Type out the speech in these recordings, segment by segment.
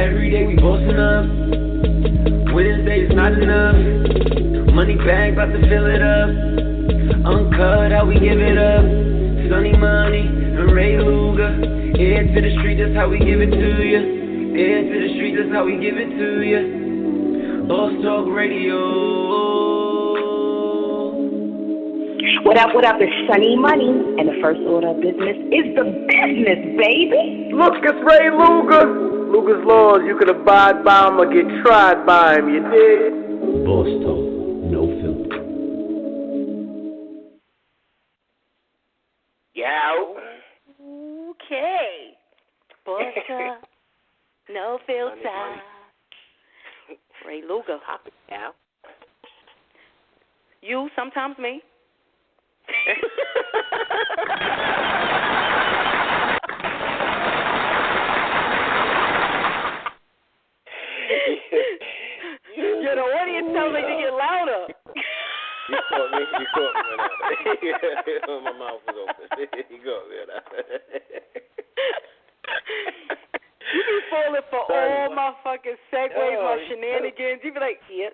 Every day we bossing up. Wednesday is not enough. Money bag, about to fill it up. Uncut, how we give it up. Sunny Money and Ray Luger. Head to the street, that's how we give it to you. Head to the street, that's how we give it to you. Boss Talk Radio. What up, it's Sunny Money, and the first order of business is the business, baby. Look, it's Ray Luger. Luger's laws, you can abide by him or get tried by him, you dig? Boss Talk, no filter. Yow. Okay. Boss Talk, no filter. Ray Luger. Yow. You, sometimes me. You know, what do you tell me to get louder? You caught me when my mouth was open. You caught me. You be falling for all my fucking segues, my shenanigans. You be like, yeah.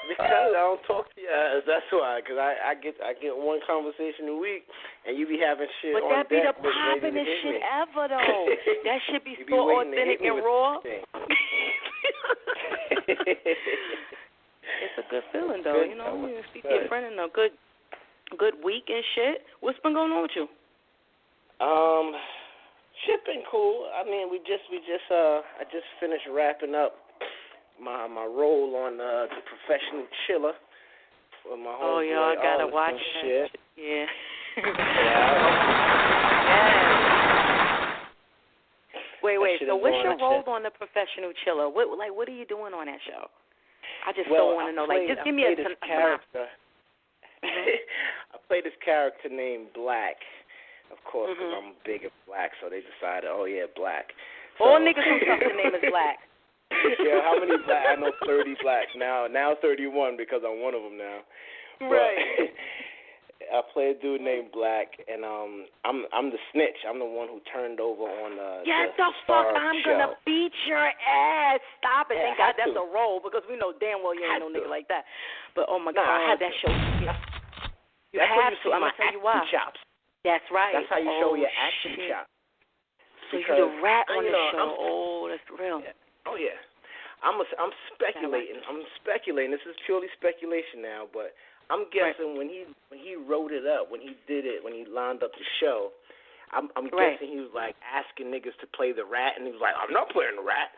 Because I don't talk to you, that's why. Because I get one conversation a week, and you be having shit but on that be deck. the poppin'est shit ever, though. That shit be so authentic and raw. It's a good feeling, though. You know, you speak to your friend in a good week and shit. What's been going on with you? Shit been cool. I mean, I just finished wrapping up my role on the Professional Chiller with my homeboy. Oh, y'all gotta watch that. Shit. Yeah. Wait. So what's your role on the Professional Chiller? What are you doing on that show? I just don't want to know. Just give me a character. I play this character named Black, of course, because I'm big and black. So they decided, Black. So, all niggas who suck the name is Black. Yeah, how many black? I know 30 blacks now 31 because I'm one of them now. Right. I play a dude named Black, and I'm the snitch. I'm the one who turned over on Get the fuck! I'm gonna beat your ass. Stop it! Thank God that's a role because we know damn well you ain't no nigga like that. But oh my God, that show. You have to. I'm gonna tell you why. Chops. That's right. That's how you show your action chops. So you're the rat on the show. That's real. Yeah. Oh yeah, I'm speculating. I'm speculating. This is purely speculation now, but I'm guessing when he wrote it up, when he did it, when he lined up the show, I'm guessing he was like asking niggas to play the rat, and he was like, I'm not playing the rat.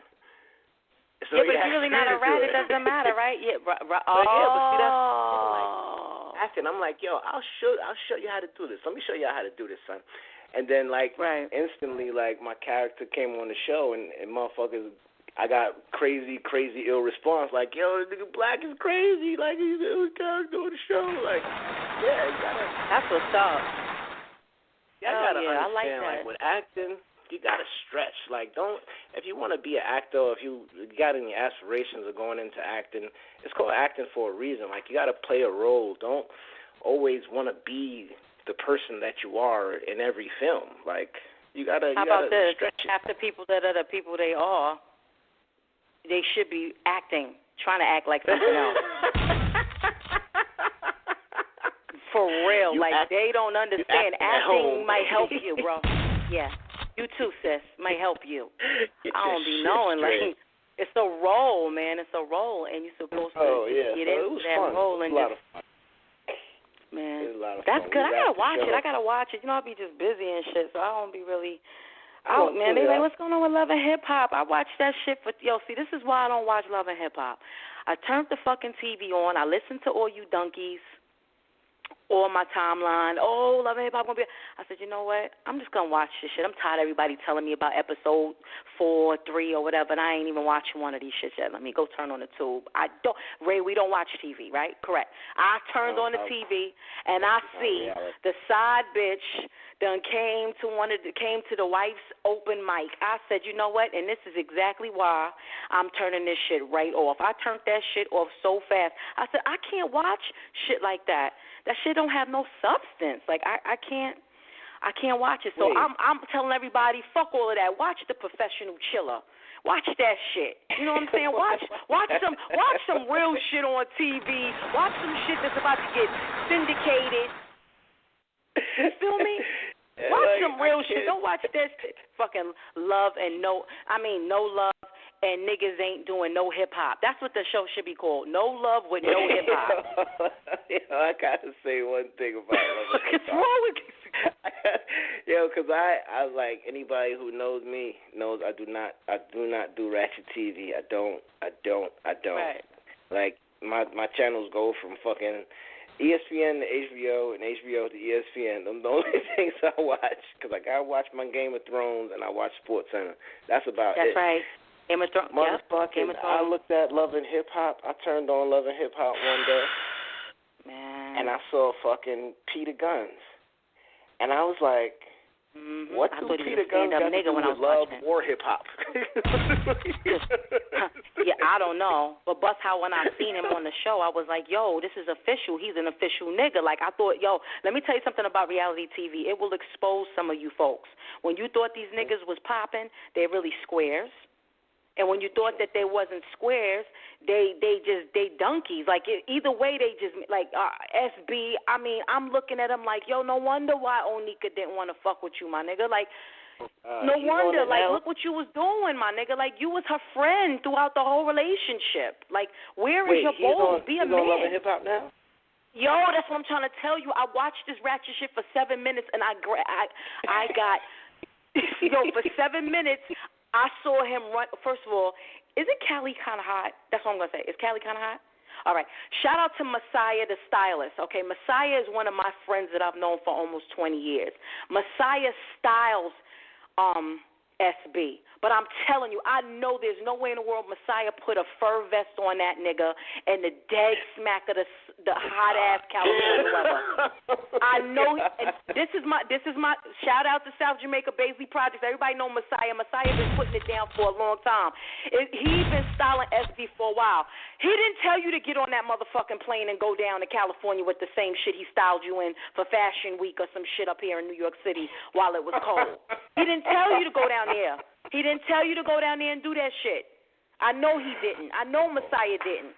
So yeah, but if you're really not a rat, it doesn't matter, right? Yeah. But see, that's like acting. I'm like, yo, I'll show you how to do this. Let me show you how to do this, son. And then instantly, my character came on the show, and motherfuckers. I got crazy, ill response. Like, yo, this nigga Black is crazy. Like, he's a character on the show. Like, yeah, you gotta. That's what's up. You gotta understand. I like that. Like, with acting, you gotta stretch. Like, if you want to be an actor, or if you got any aspirations of going into acting, it's called acting for a reason. Like, you gotta play a role. Don't always want to be the person that you are in every film. Like, you gotta. How about this? Stretch it. Half the people that are the people they are. They should be trying to act like something else. For real. They don't understand. Acting might help you, bro. Yeah. You too, sis. Might help you. I don't be knowing. It's a role, man. It's a role, and you're supposed to get into that role. And just, man, that's good. I gotta watch it. You know, I'll be just busy and shit, so I don't be really... Oh, man, they like, what's going on with Love and Hip Hop? I watch that shit for, see, this is why I don't watch Love and Hip Hop. I turned the fucking TV on. I listened to all you donkeys on my timeline. Oh, Love and Hip Hop gonna be. I said, you know what? I'm just gonna watch this shit. I'm tired of everybody telling me about episode 4, 3, or whatever, and I ain't even watching one of these shit yet. Let me go turn on the tube. Ray, we don't watch TV, right? Correct. I turned on the TV and I see the side bitch done came to the wife's open mic. I said, you know what? And this is exactly why I'm turning this shit right off. I turned that shit off so fast. I said, I can't watch shit like that. That shit don't have no substance. Like, I can't I can't watch it. So I'm telling everybody, fuck all of that. Watch The Professional Chiller. Watch that shit. You know what I'm saying? Watch some real shit on TV. Watch some shit that's about to get syndicated. You feel me? Watch some real shit. Don't watch this fucking love and no love and niggas ain't doing no hip hop. That's what the show should be called. No love with no hip hop. I gotta say one thing about love. What's wrong with you? Because I like anybody who knows me knows I do not do ratchet TV. I don't. Right. Like my channels go from fucking ESPN to HBO and HBO to ESPN. Them the only things I watch because I gotta watch my Game of Thrones and I watch SportsCenter. That's about it. That's right. Game of Thrones. Motherfucking, I looked at Love and Hip Hop. I turned on Love and Hip Hop one day. Man. And I saw fucking Peter Guns. And I was like, what do Peter Guns got to do with love or hip hop? Yeah, I don't know. But bust how when I seen him on the show, I was like, yo, this is official. He's an official nigga. Like, I thought, yo, let me tell you something about reality TV. It will expose some of you folks. When you thought these niggas was popping, they're really squares. And when you thought that they wasn't squares, they donkeys. Like, either way, they just, like, SB, I mean, I'm looking at them like, yo, no wonder why Onika didn't want to fuck with you, my nigga. Like, no wonder. Like, look what you was doing, my nigga. Like, you was her friend throughout the whole relationship. Like, where is your balls? Be a man. He's on Love and Hip Hop now? Yo, that's what I'm trying to tell you. I watched this ratchet shit for 7 minutes, and I got, yo, for 7 minutes, I saw him run. First of all, isn't Callie kind of hot? That's what I'm going to say. Is Callie kind of hot? All right. Shout out to Messiah, the stylist. Okay, Messiah is one of my friends that I've known for almost 20 years. Messiah styles SB. But I'm telling you, I know there's no way in the world Messiah put a fur vest on that nigga and the dead smack of the hot ass California weather. I know, and this is my shout out to South Jamaica Baisley Projects. Everybody know Messiah. Messiah been putting it down for a long time. He's been styling SB for a while. He didn't tell you to get on that motherfucking plane and go down to California with the same shit he styled you in for Fashion Week or some shit up here in New York City while it was cold. He didn't tell you to go down there. He didn't tell you to go down there and do that shit. I know he didn't. I know Messiah didn't.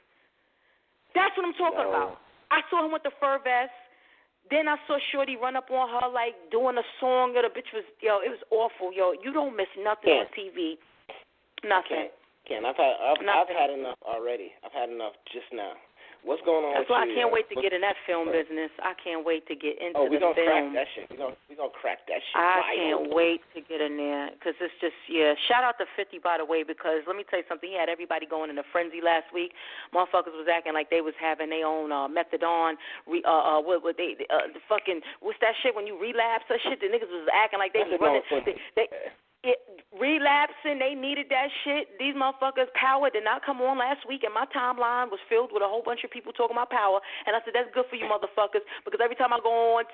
That's what I'm talking about. I saw him with the fur vest. Then I saw Shorty run up on her like doing a song. The bitch was, it was awful. Yo, you don't miss nothing on TV. Nothing. Ken, I've had enough already. I've had enough just now. What's going on? That's why I can't wait to get in that film business. I can't wait to get into the film. We're going to crack that shit. We're going to crack that shit. I can't wait to get in there because it's just, Shout out to 50, by the way, because let me tell you something. He had everybody going in a frenzy last week. Motherfuckers was acting like they was having their own methadone. What's that shit when you relapse or shit? The niggas was acting like they was running. Relapsing, they needed that shit. These motherfuckers, Power did not come on last week, and my timeline was filled with a whole bunch of people talking about Power. And I said, that's good for you motherfuckers, because every time I go on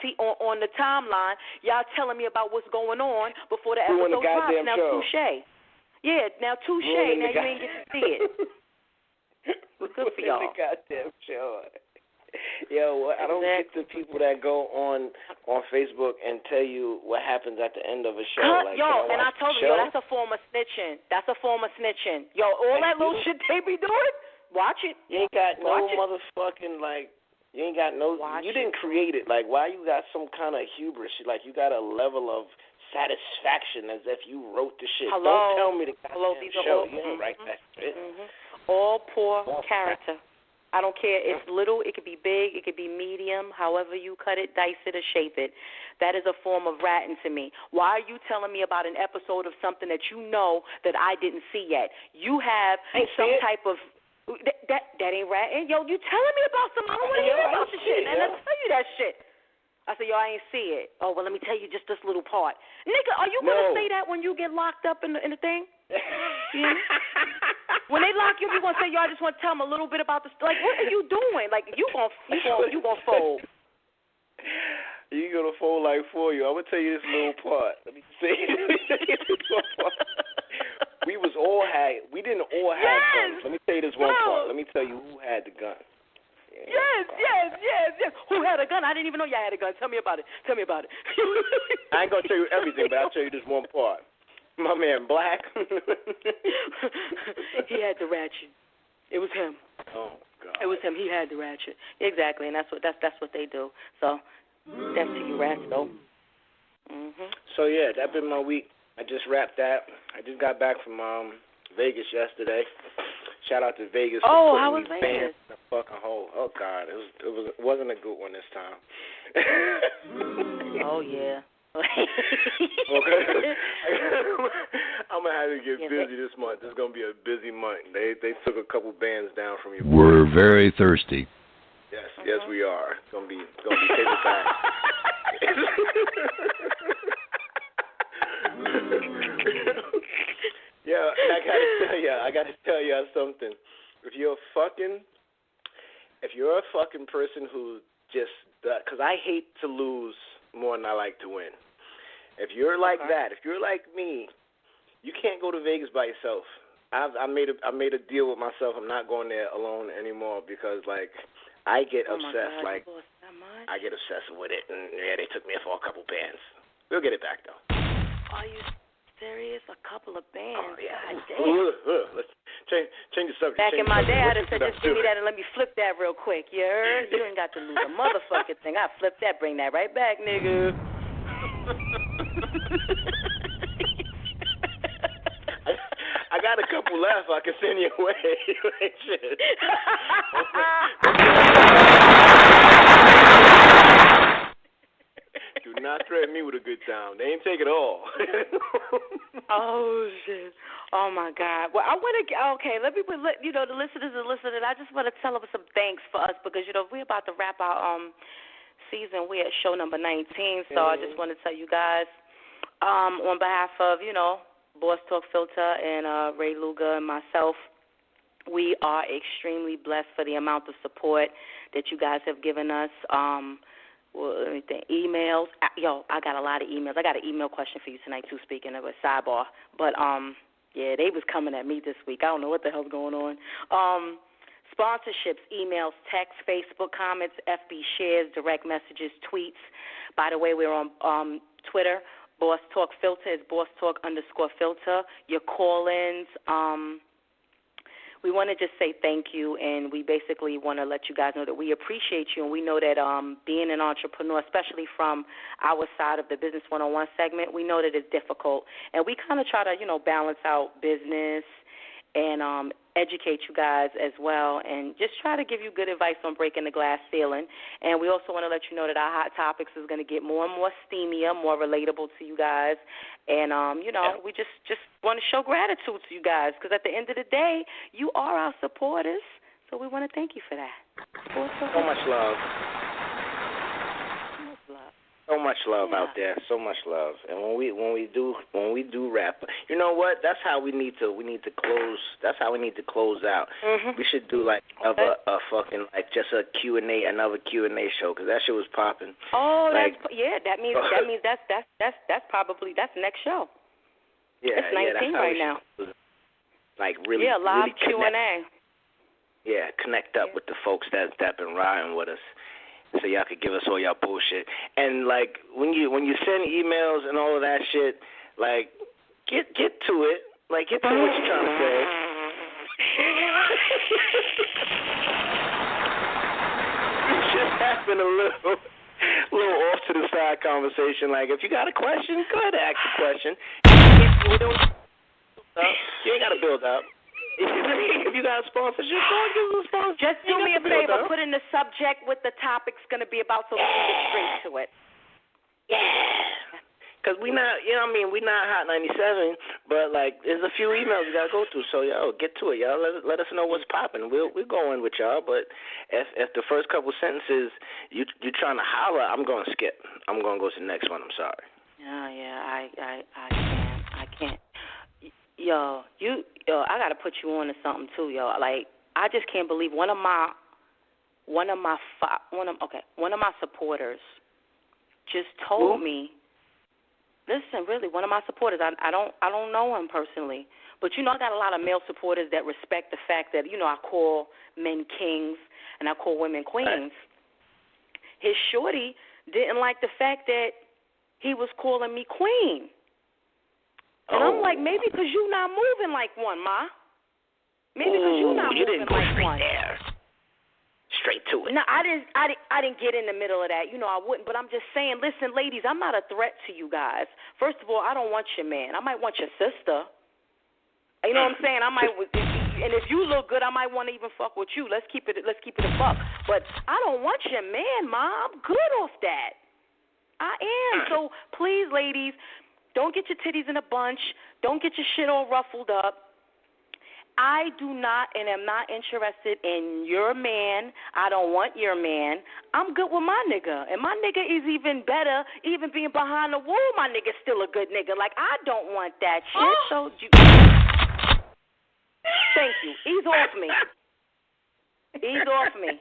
the timeline, y'all telling me about what's going on before the episode drops. Now, touche. Yeah, now touche. Now you ain't get to see it. Good for y'all. The goddamn show. Yo, I don't get the people that go on Facebook and tell you what happens at the end of a show. And I told you, that's a form of snitching. Yo, all that little shit they be doing, watch it. You ain't got no motherfucking, you ain't got no, you didn't create it. Like, why you got some kind of hubris? Like, you got a level of satisfaction as if you wrote the shit. Hello. Don't tell me the goddamn show. You didn't write that shit. All poor character. I don't care. It's little. It could be big. It could be medium. However you cut it, dice it, or shape it. That is a form of ratting to me. Why are you telling me about an episode of something that you know that I didn't see yet? You have some type of that ain't ratting. Yo, you telling me about something? I don't want to hear about the shit. And let's tell you that shit. I said, yo, I ain't see it. Oh, well, let me tell you just this little part. Nigga, are you going to say that when you get locked up in the thing? Yeah. When they lock you going to say, yo, I just want to tell them a little bit about this. Like, what are you doing? Like, you gonna fold. You going to fold like for you. I'm going to tell you this little part. Let me say we didn't all have guns. Let me tell you this one part. Let me tell you who had the gun. Yes. Who had a gun? I didn't even know y'all had a gun. Tell me about it. I ain't gonna tell you everything, but I'll tell you this one part. My man Black. He had the ratchet. It was him. Oh God. It was him. He had the ratchet. Exactly, and that's what they do. So that's to you, rats, though. Mhm. So yeah, that's been my week. I just wrapped that. I just got back from Vegas yesterday. Shout out to Vegas. Oh, for how was these Vegas? bands in the fucking hole. Oh God, it wasn't a good one this time. Oh yeah. Okay. I'm gonna have to get busy this month. This is gonna be a busy month. They took a couple bands down from me. We're very thirsty. Yes, we are. It's gonna be taken back. Yeah, I gotta tell y'all something. If you're a fucking person who just, because I hate to lose more than I like to win. If you're like that, if you're like me, you can't go to Vegas by yourself. I made a deal with myself. I'm not going there alone anymore because like I get obsessed. Like I get obsessed with it, and yeah, they took me for a couple bands. We'll get it back though. Are you serious? A couple of bands? Oh, yeah. God damn. Let's change the subject. Back in my day, I'd have said, just give me that and let me flip that real quick. You heard? You ain't got to lose a motherfucking thing. I flip that, bring that right back, nigga. I got a couple left I can send you away. Shit. Do not threaten me with a good time. They ain't take it all. Oh, shit. Oh, my God. Well, I want to, let me, the listeners are listening. I just want to tell them some thanks for us because, we're about to wrap our season. We're at show number 19, so I just want to tell you guys on behalf of, Boss Talk Filter and Ray Luga and myself, we are extremely blessed for the amount of support that you guys have given us. Let me think. Emails. I got a lot of emails. I got an email question for you tonight, too, speaking of a sidebar. But, yeah, they was coming at me this week. I don't know what the hell's going on. Sponsorships, emails, text, Facebook comments, FB shares, direct messages, tweets. By the way, we're on Twitter. Boss Talk Filter is Boss Talk _filter. Your call-ins. We want to just say thank you, and we basically want to let you guys know that we appreciate you, and we know that being an entrepreneur, especially from our side of the Business 101 segment, we know that it's difficult. And we kind of try to, balance out business and educate you guys as well and just try to give you good advice on breaking the glass ceiling. And we also want to let you know that our hot topics is going to get more and more steamier, more relatable to you guys. And, we just want to show gratitude to you guys because at the end of the day, you are our supporters. So we want to thank you for that. So much love. So much love out there, so much love. And when we do wrap, you know what? That's how we need to close. That's how we need to close out. Mm-hmm. We should do like a fucking like just a Q&A, another Q&A show because that shit was popping. Oh, that means that's probably next show. Yeah, it's 19 right now. Like really, live really Q&A. Yeah, connect up with the folks that been riding with us. So y'all could give us all y'all bullshit. And like when you send emails and all of that shit, like get to it. Like get to what you're trying to say. It's just having a little off to the side conversation. Like if you got a question, go ahead and ask a question. You ain't gotta build up. If you got a sponsorship, go and give us a sponsor. Just do me a favor, put in the subject what the topic's going to be about so we can get straight to it. Yeah. Because we not, we not Hot 97, but, like, there's a few emails we got to go through. So, get to it, y'all. Let us know what's popping. We'll go in with y'all, but if the first couple sentences you're trying to holler, I'm going to skip. I'm going to go to the next one. I'm sorry. I can't. Yo, I gotta put you on to something too, yo. Like, I just can't believe one of my supporters just told me Listen, really, one of my supporters. I don't know him personally, but I got a lot of male supporters that respect the fact that I call men kings and I call women queens. His shorty didn't like the fact that he was calling me queen, and I'm like, maybe because you're not moving like one, ma. Maybe because you're not moving like one. There. Straight to it. No, I didn't get in the middle of that. I wouldn't. But I'm just saying, listen, ladies, I'm not a threat to you guys. First of all, I don't want your man. I might want your sister. You know what I'm saying? I might, and if you look good, I might want to even fuck with you. Let's keep it a buck. But I don't want your man, ma. I'm good off that. I am. So please, ladies, don't get your titties in a bunch. Don't get your shit all ruffled up. I do not and am not interested in your man. I don't want your man. I'm good with my nigga. And my nigga is even better, even being behind the wall, my nigga's still a good nigga. Like, I don't want that shit. So, thank you. Ease off me. Ease off me.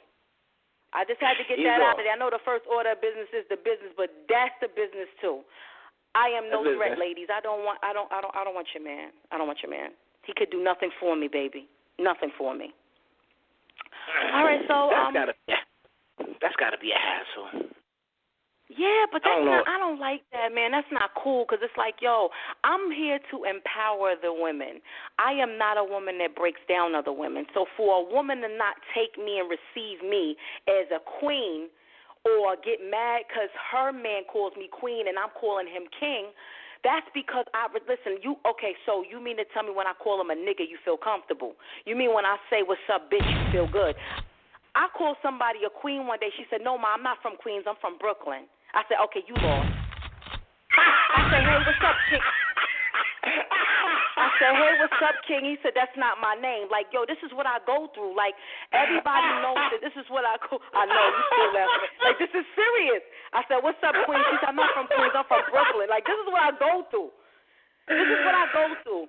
I just had to get that out of there. I know the first order of business is the business, but that's the business too. I am no threat, ladies. I don't want your man. I don't want your man. He could do nothing for me, baby. Nothing for me. All right, so that's gotta be a hassle. Yeah, but I don't like that, man. That's not cool because it's like, I'm here to empower the women. I am not a woman that breaks down other women. So for a woman to not take me and receive me as a queen or get mad because her man calls me queen and I'm calling him king, that's because so you mean to tell me when I call him a nigga you feel comfortable? You mean when I say what's up, bitch, you feel good? I called somebody a queen one day. She said, no, ma, I'm not from Queens. I'm from Brooklyn. I said, okay, you lost. I said, hey, what's up, king? I said, hey, what's up, king? He said, that's not my name. Like, this is what I go through. Like, everybody knows that this is what I go. I know, you still laughing. Like, this is serious. I said, what's up, Queens? She said, I'm not from Queens. I'm from Brooklyn. Like, this is what I go through. This is what I go through.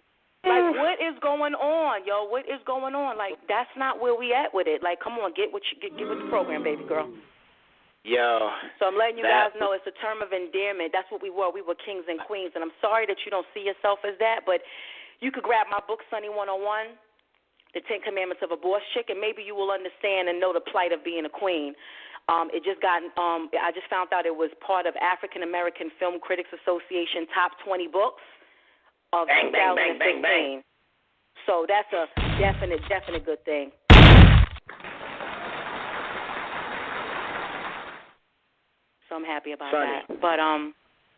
Like, what is going on, yo? What is going on? Like, that's not where we at with it. Like, come on, get with the program, baby girl. Yo. So I'm letting you guys know it's a term of endearment. That's what we were. We were kings and queens. And I'm sorry that you don't see yourself as that, but you could grab my book, Sunny 101, The 10 Commandments of a Boss Chick, and maybe you will understand and know the plight of being a queen. I just found out it was part of African American Film Critics Association top 20 books of 2015. Bang, bang, bang. So that's a definite good thing. So I'm happy about that. But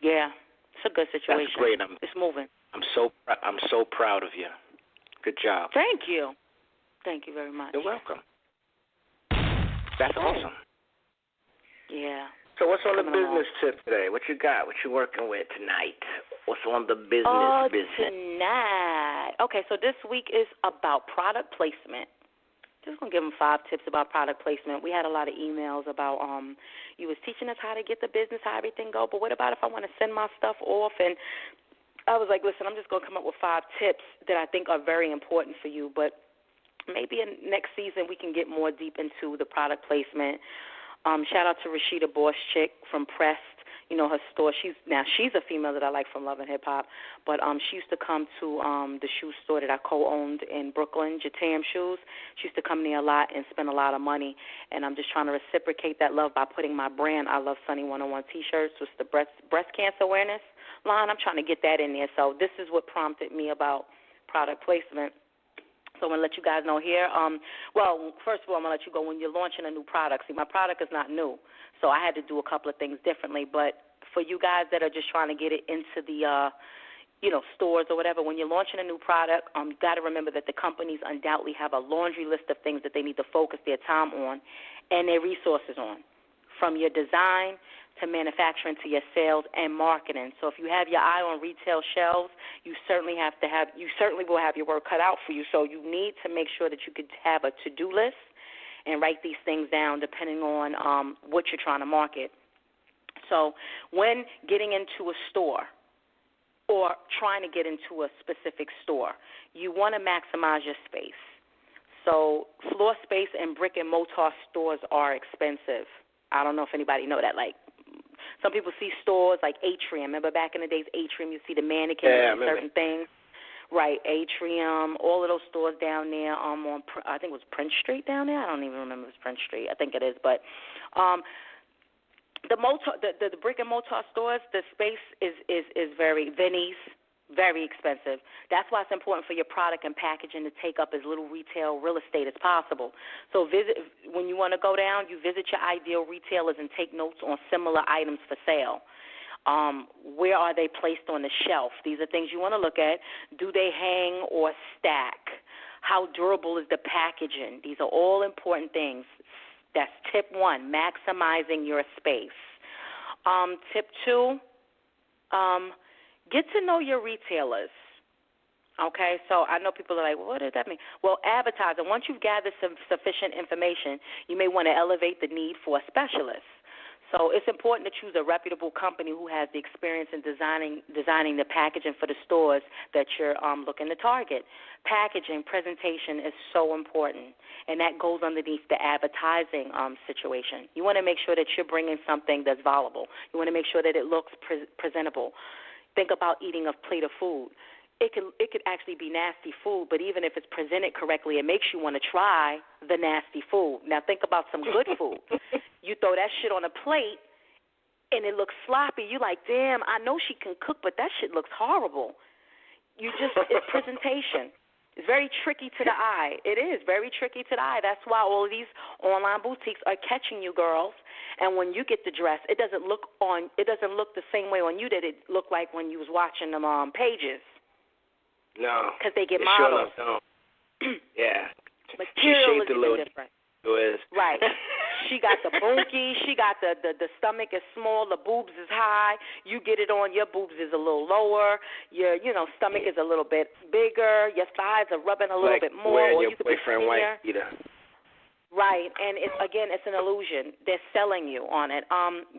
yeah, it's a good situation. That's great. It's moving. I'm so proud of you. Good job. Thank you. Thank you very much. You're welcome. That's awesome. Yeah. So what's on the business tip today? What you got? What you working with tonight? What's on the business? Tonight. Okay, so this week is about product placement. Just going to give them 5 tips about product placement. We had a lot of emails about you was teaching us how to get the business, how everything go, but what about if I want to send my stuff off? And I was like, listen, I'm just going to come up with 5 tips that I think are very important for you, but maybe in next season we can get more deep into the product placement. Shout out to Rashida Boss Chick from Pressed. Her store. She's a female that I like from Love and Hip Hop, but she used to come to the shoe store that I co-owned in Brooklyn, Jatam Shoes. She used to come there a lot and spend a lot of money, and I'm just trying to reciprocate that love by putting my brand, I Love Sunny 101 T-shirts, which is the breast cancer awareness line. I'm trying to get that in there. So this is what prompted me about product placement. So I'm going to let you guys know here. First of all, I'm going to let you go when you're launching a new product. See, my product is not new, so I had to do a couple of things differently. But for you guys that are just trying to get it into the, stores or whatever, when you're launching a new product, you got to remember that the companies undoubtedly have a laundry list of things that they need to focus their time on and their resources on, from your design to manufacturing to your sales and marketing. So if you have your eye on retail shelves, you certainly will have your work cut out for you. So you need to make sure that you could have a to-do list and write these things down depending on what you're trying to market. So when getting into a store or trying to get into a specific store, you want to maximize your space. So floor space in brick and mortar stores are expensive. I don't know if anybody know that. Like, Some people see stores like Atrium. Remember back in the days, Atrium, you see the mannequins and certain things. Right, Atrium, all of those stores down there on, I think it was Prince Street down there. I don't even remember if it was Prince Street. I think it is. But the brick and mortar stores, the space is very, Vinny's, very expensive. That's why it's important for your product and packaging to take up as little retail real estate as possible. So when you want to go down, you visit your ideal retailers and take notes on similar items for sale. Where are they placed on the shelf? These are things you want to look at. Do they hang or stack? How durable is the packaging? These are all important things. That's tip 1, maximizing your space. Tip 2, get to know your retailers. Okay, so I know people are like, well, what does that mean? Well, advertising. Once you've gathered some sufficient information, you may want to elevate the need for a specialist. So it's important to choose a reputable company who has the experience in designing the packaging for the stores that you're looking to target. Packaging, presentation is so important, and that goes underneath the advertising situation. You want to make sure that you're bringing something that's valuable. You want to make sure that it looks presentable. Think about eating a plate of food. It could actually be nasty food, but even if it's presented correctly, it makes you want to try the nasty food. Now think about some good food. You throw that shit on a plate, and it looks sloppy. You're like, damn, I know she can cook, but that shit looks horrible. It's presentation. It's very tricky to the eye. It is very tricky to the eye. That's why all of these online boutiques are catching you girls. And when you get the dress, it doesn't look the same way on you that it looked like when you was watching them pages. No. Because they get models. Sure yeah. Material is even different. Right. She got the bunkie. She got the stomach is small. The boobs is high. You get it on. Your boobs is a little lower. Your stomach is a little bit bigger. Your thighs are rubbing a little bit more. Wearing or your boyfriend white either. Right, and it's an illusion. They're selling you on it.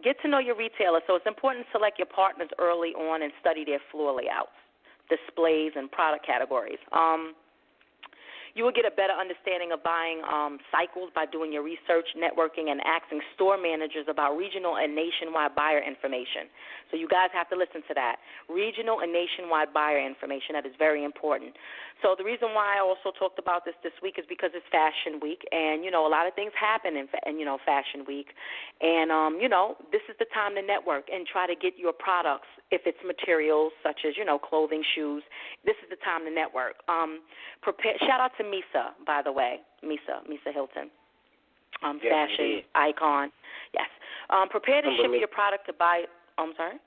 Get to know your retailer. So it's important to select your partners early on and study their floor layouts, displays, and product categories. You will get a better understanding of buying cycles by doing your research, networking, and asking store managers about regional and nationwide buyer information. So you guys have to listen to that. Regional and nationwide buyer information, that is very important. So the reason why I also talked about this week is because it's Fashion Week, and, a lot of things happen in Fashion Week. And, this is the time to network and try to get your products, if it's materials such as, clothing, shoes, this is the time to network. Shout out to Misa, by the way, Misa Hilton, fashion icon. Yes. Prepare to ship your product to buy. I'm sorry?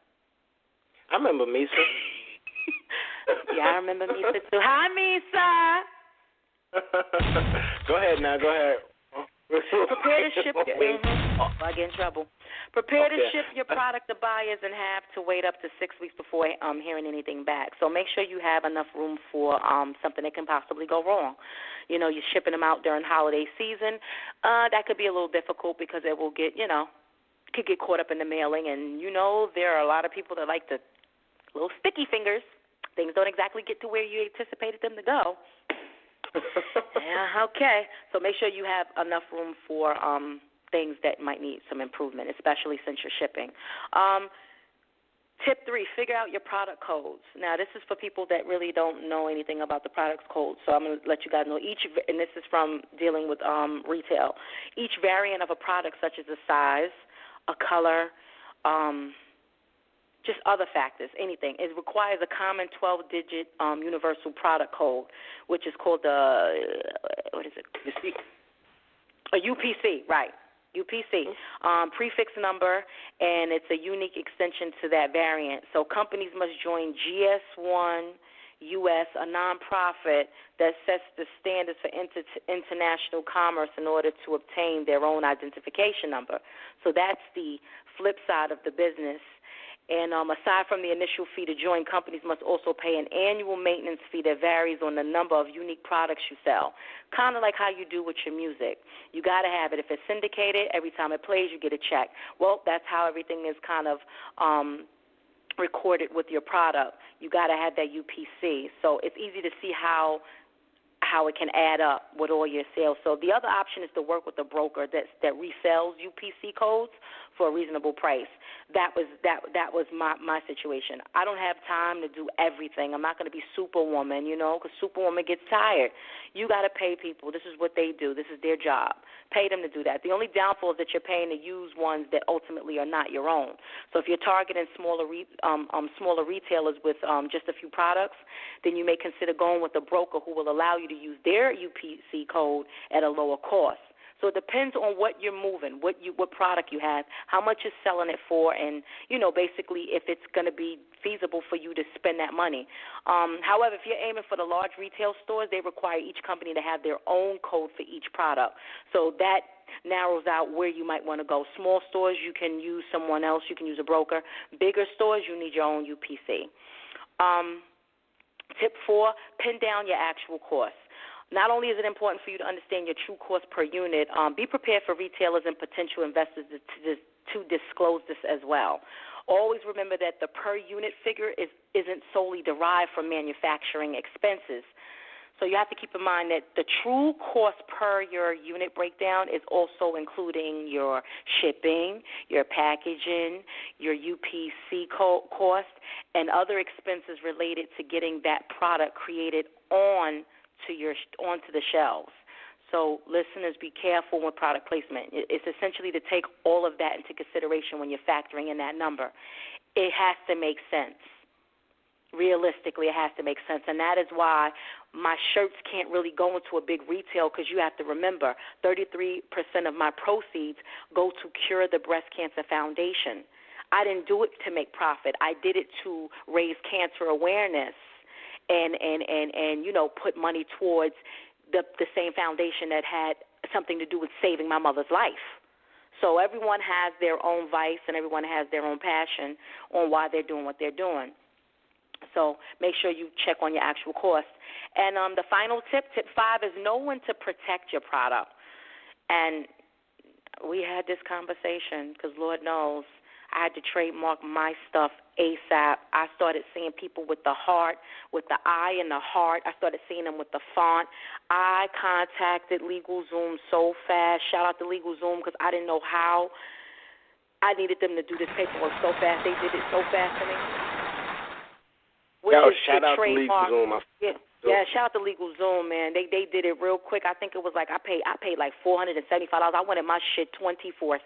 I remember Misa. Yeah, I remember Misa too. Hi, Misa. Go ahead now. Go ahead. Prepare to ship. I get in trouble. Prepare to ship your product to buyers and have to wait up to 6 weeks before hearing anything back. So make sure you have enough room for something that can possibly go wrong. You're shipping them out during holiday season. That could be a little difficult because it will get, could get caught up in the mailing. And, there are a lot of people that like the little sticky fingers. Things don't exactly get to where you anticipated them to go. Yeah, okay. So make sure you have enough room for things that might need some improvement, especially since you're shipping. Tip 3, figure out your product codes. Now, this is for people that really don't know anything about the product codes, so I'm going to let you guys know and this is from dealing with retail, each variant of a product, such as a size, a color, just other factors, anything. It requires a common 12-digit universal product code, which is called what is it? A UPC, right. UPC, prefix number, and it's a unique extension to that variant. So companies must join GS1 US, a nonprofit that sets the standards for international commerce in order to obtain their own identification number. So that's the flip side of the business. And aside from the initial fee to join, companies must also pay an annual maintenance fee that varies on the number of unique products you sell, kind of like how you do with your music. You got to have it. If it's syndicated, every time it plays, you get a check. Well, that's how everything is kind of recorded with your product. You got to have that UPC. So it's easy to see how how it can add up with all your sales. So the other option is to work with a broker that resells UPC codes for a reasonable price. That was my situation. I don't have time to do everything. I'm not going to be Superwoman, because Superwoman gets tired. You got to pay people. This is what they do. This is their job. Pay them to do that. The only downfall is that you're paying to use ones that ultimately are not your own. So if you're targeting smaller retailers with just a few products, then you may consider going with a broker who will allow you to use their UPC code at a lower cost. So it depends on what you're moving, what product you have, how much you're selling it for, and, basically if it's going to be feasible for you to spend that money. However, if you're aiming for the large retail stores, they require each company to have their own code for each product. So that narrows out where you might want to go. Small stores, you can use someone else. You can use a broker. Bigger stores, you need your own UPC. Tip 4, pin down your actual costs. Not only is it important for you to understand your true cost per unit, be prepared for retailers and potential investors to disclose this as well. Always remember that the per unit figure isn't solely derived from manufacturing expenses. So you have to keep in mind that the true cost per your unit breakdown is also including your shipping, your packaging, your UPC cost, and other expenses related to getting that product created onto the shelves. So listeners, be careful with product placement. It's essentially to take all of that into consideration when you're factoring in that number. It has to make sense. Realistically, it has to make sense, and that is why my shirts can't really go into a big retail, because you have to remember 33% of my proceeds go to Cure the Breast Cancer Foundation. I didn't do it to make profit. I did it to raise cancer awareness and put money towards the same foundation that had something to do with saving my mother's life. So everyone has their own vice and everyone has their own passion on why they're doing what they're doing. So make sure you check on your actual cost. And the final tip 5, is know when to protect your product. And we had this conversation because, Lord knows, I had to trademark my stuff ASAP. I started seeing people with the heart, with the eye and the heart. I started seeing them with the font. I contacted LegalZoom so fast. Shout out to LegalZoom, because I didn't know how. I needed them to do this paperwork so fast. They did it so fast for me. Shout out to LegalZoom. Yeah, shout out to LegalZoom, man. They did it real quick. I think it was like I paid like $475. I wanted my shit 24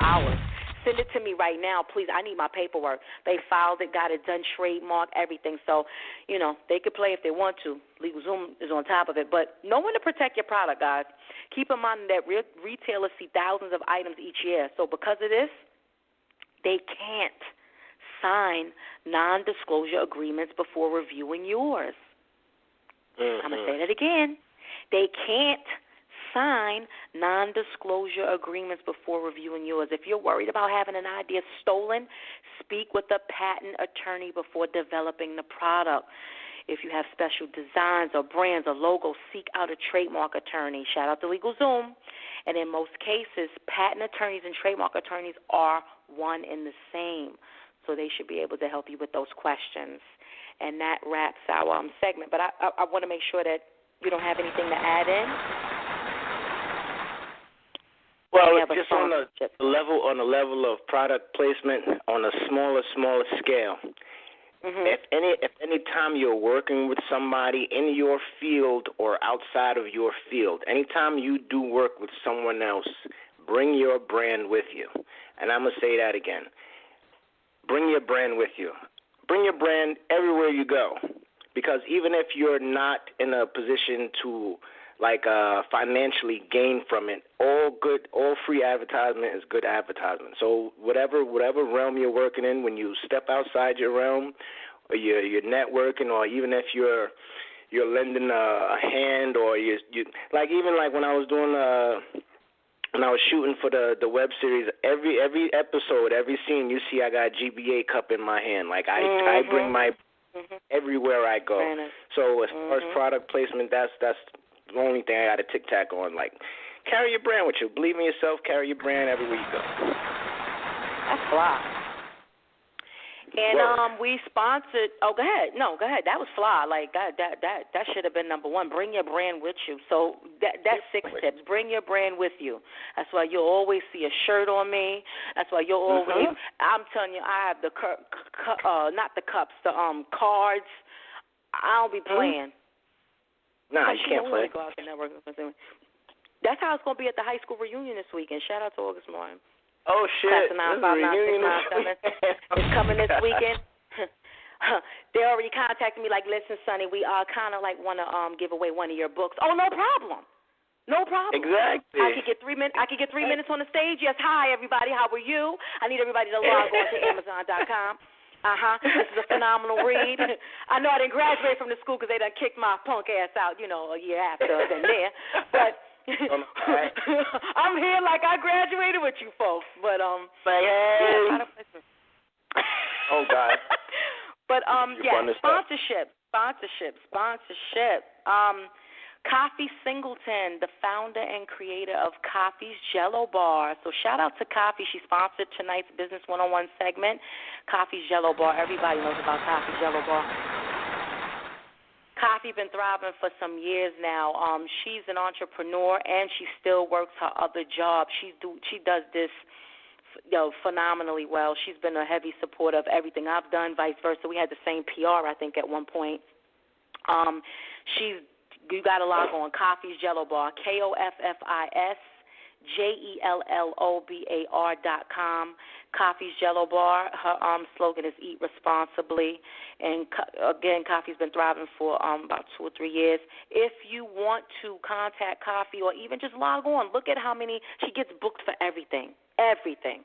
hours. Send it to me right now, please. I need my paperwork. They filed it, got it done, trademark, everything. So, they could play if they want to. LegalZoom is on top of it. But know when to protect your product, guys. Keep in mind that retailers see thousands of items each year. So because of this, they can't sign non-disclosure agreements before reviewing yours. Mm-hmm. I'm going to say that again. They can't sign non-disclosure agreements before reviewing yours. If you're worried about having an idea stolen, speak with a patent attorney before developing the product. If you have special designs or brands or logos, seek out a trademark attorney. Shout out to LegalZoom. And in most cases, patent attorneys and trademark attorneys are one and the same. So they should be able to help you with those questions. And that wraps our segment. But I want to make sure that you don't have anything to add in. Well, just on the level of product placement on a smaller scale. Mm-hmm. If any time you're working with somebody in your field or outside of your field, anytime you do work with someone else, bring your brand with you. And I'm going to say that again. Bring your brand with you. Bring your brand everywhere you go. Because even if you're not in a position to financially gain from it, all free advertisement is good advertisement. So whatever realm you're working in, when you step outside your realm, or you're networking, or even if you're lending a hand, or you even when I was doing when I was shooting for the web series, every episode, every scene, you see I got a GBA cup in my hand. I bring my everywhere I go. So as far as product placement, that's the only thing I got to tic-tac on. Carry your brand with you. Believe in yourself. Carry your brand everywhere you go. That's fly. And we sponsored. Oh, go ahead. No, go ahead. That was fly. Like that should have been number one. Bring your brand with you. So that's 6 tips. Bring your brand with you. That's why you'll always see a shirt on me. That's why you'll always. I'm telling you, I have the not the cups, the cards. I don't be playing. Nah, you can't play. Go out and network. That's how it's gonna be at the high school reunion this weekend. Shout out to August Martin. Oh shit! It's coming this weekend. They already contacted me like, listen, Sonny, we kind of like want to give away one of your books. Oh, no problem. No problem. Exactly. I could get 3 minutes. I could get 3 minutes on the stage. Yes, hi everybody. How are you? I need everybody to log on to Amazon.com. This is a phenomenal read. I know I didn't graduate from the school because they done kicked my punk ass out, a year after than there, but. I'm here like I graduated with you folks, but hey. Oh God. But sponsorship. Coffee Singleton, the founder and creator of Coffee's Jello Bar. So shout out to Coffee. She sponsored tonight's Business 101 segment. Coffee's Jello Bar. Everybody knows about Coffee's Jello Bar. Coffee been thriving for some years now. She's an entrepreneur and she still works her other job. She does this phenomenally well. She's been a heavy supporter of everything I've done, vice versa. We had the same PR, I think, at one point. You got to log on Coffee's Jello Bar, KOFFISJELLOBAR.com. Coffee's Jello Bar. Her slogan is Eat Responsibly. And, again, Coffee's been thriving for about 2 or 3 years. If you want to contact Coffee or even just log on, look at how many – she gets booked for everything. Everything.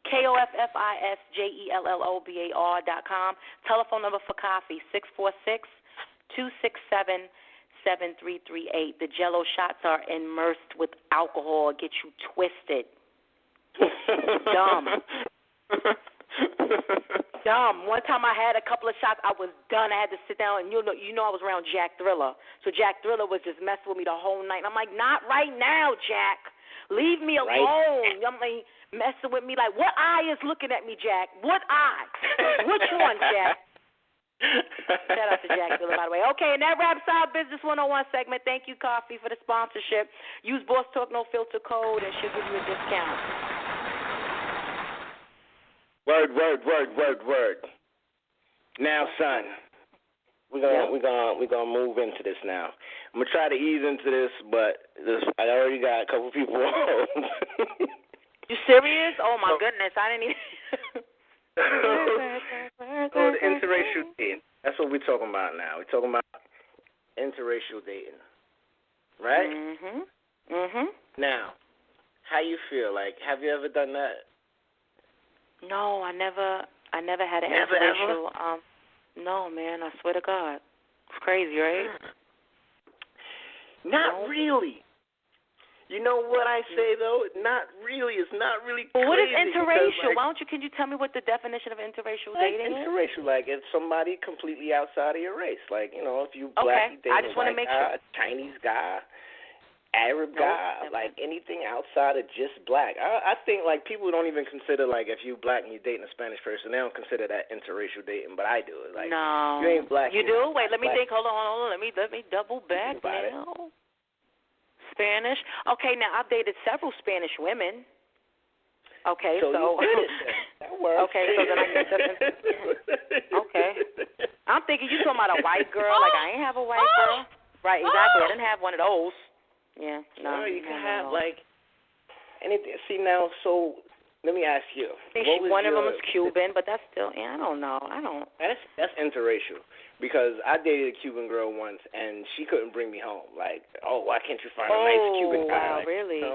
KOFFISJELLOBAR.com. Telephone number for Coffee, 646-267-7338. The Jello shots are immersed with alcohol. Get you twisted. Dumb. One time I had a couple of shots, I was done. I had to sit down, and you know I was around Jack Thriller. So Jack Thriller was just messing with me the whole night. And I'm like, not right now, Jack. Leave me alone. Right. I'm like, messing with me like, what eye is looking at me, Jack? What eye? Which one, Jack? Shout out to Jack Thriller, by the way. Okay, and that wraps our Business 101 segment. Thank you, Coffee, for the sponsorship. Use Boss Talk No Filter code, and she'll give you a discount. Word. Now, son, we're gonna move into this now. I'm gonna try to ease into this, but I already got a couple people on. You serious? Oh my goodness, I didn't even. So the interracial dating. That's what we're talking about now. We're talking about interracial dating, right? Mhm. Now, how you feel? Like, have you ever done that? No, I never had an interracial. No, man, I swear to God, it's crazy, right? Not really. You know what I say though? Not really. It's not really crazy. Well, what is interracial? Why don't you? Can you tell me what the definition of interracial dating is? Interracial, like it's somebody completely outside of your race. Like if you black, you date I just want to make sure. A Chinese guy, Arab guy, like anything outside of just black. I think like people don't even consider like if you black and you dating a Spanish person, they don't consider that interracial dating. But I do it. Like no, you ain't black. You do? Wait, let me think. Hold on. Let me double back now. Spanish. Okay, now I've dated several Spanish women. Okay, so that works. Okay, so then I get okay. I'm thinking you talking about a white girl. Like I ain't have a white girl. Right, exactly. I didn't have one of those. Yeah, no. You can have like anything. See now, so let me ask you. One of them is Cuban, but that's still. I don't know. That's interracial. Because I dated a Cuban girl once, and she couldn't bring me home. Like, why can't you find a nice Cuban guy? Wow, really?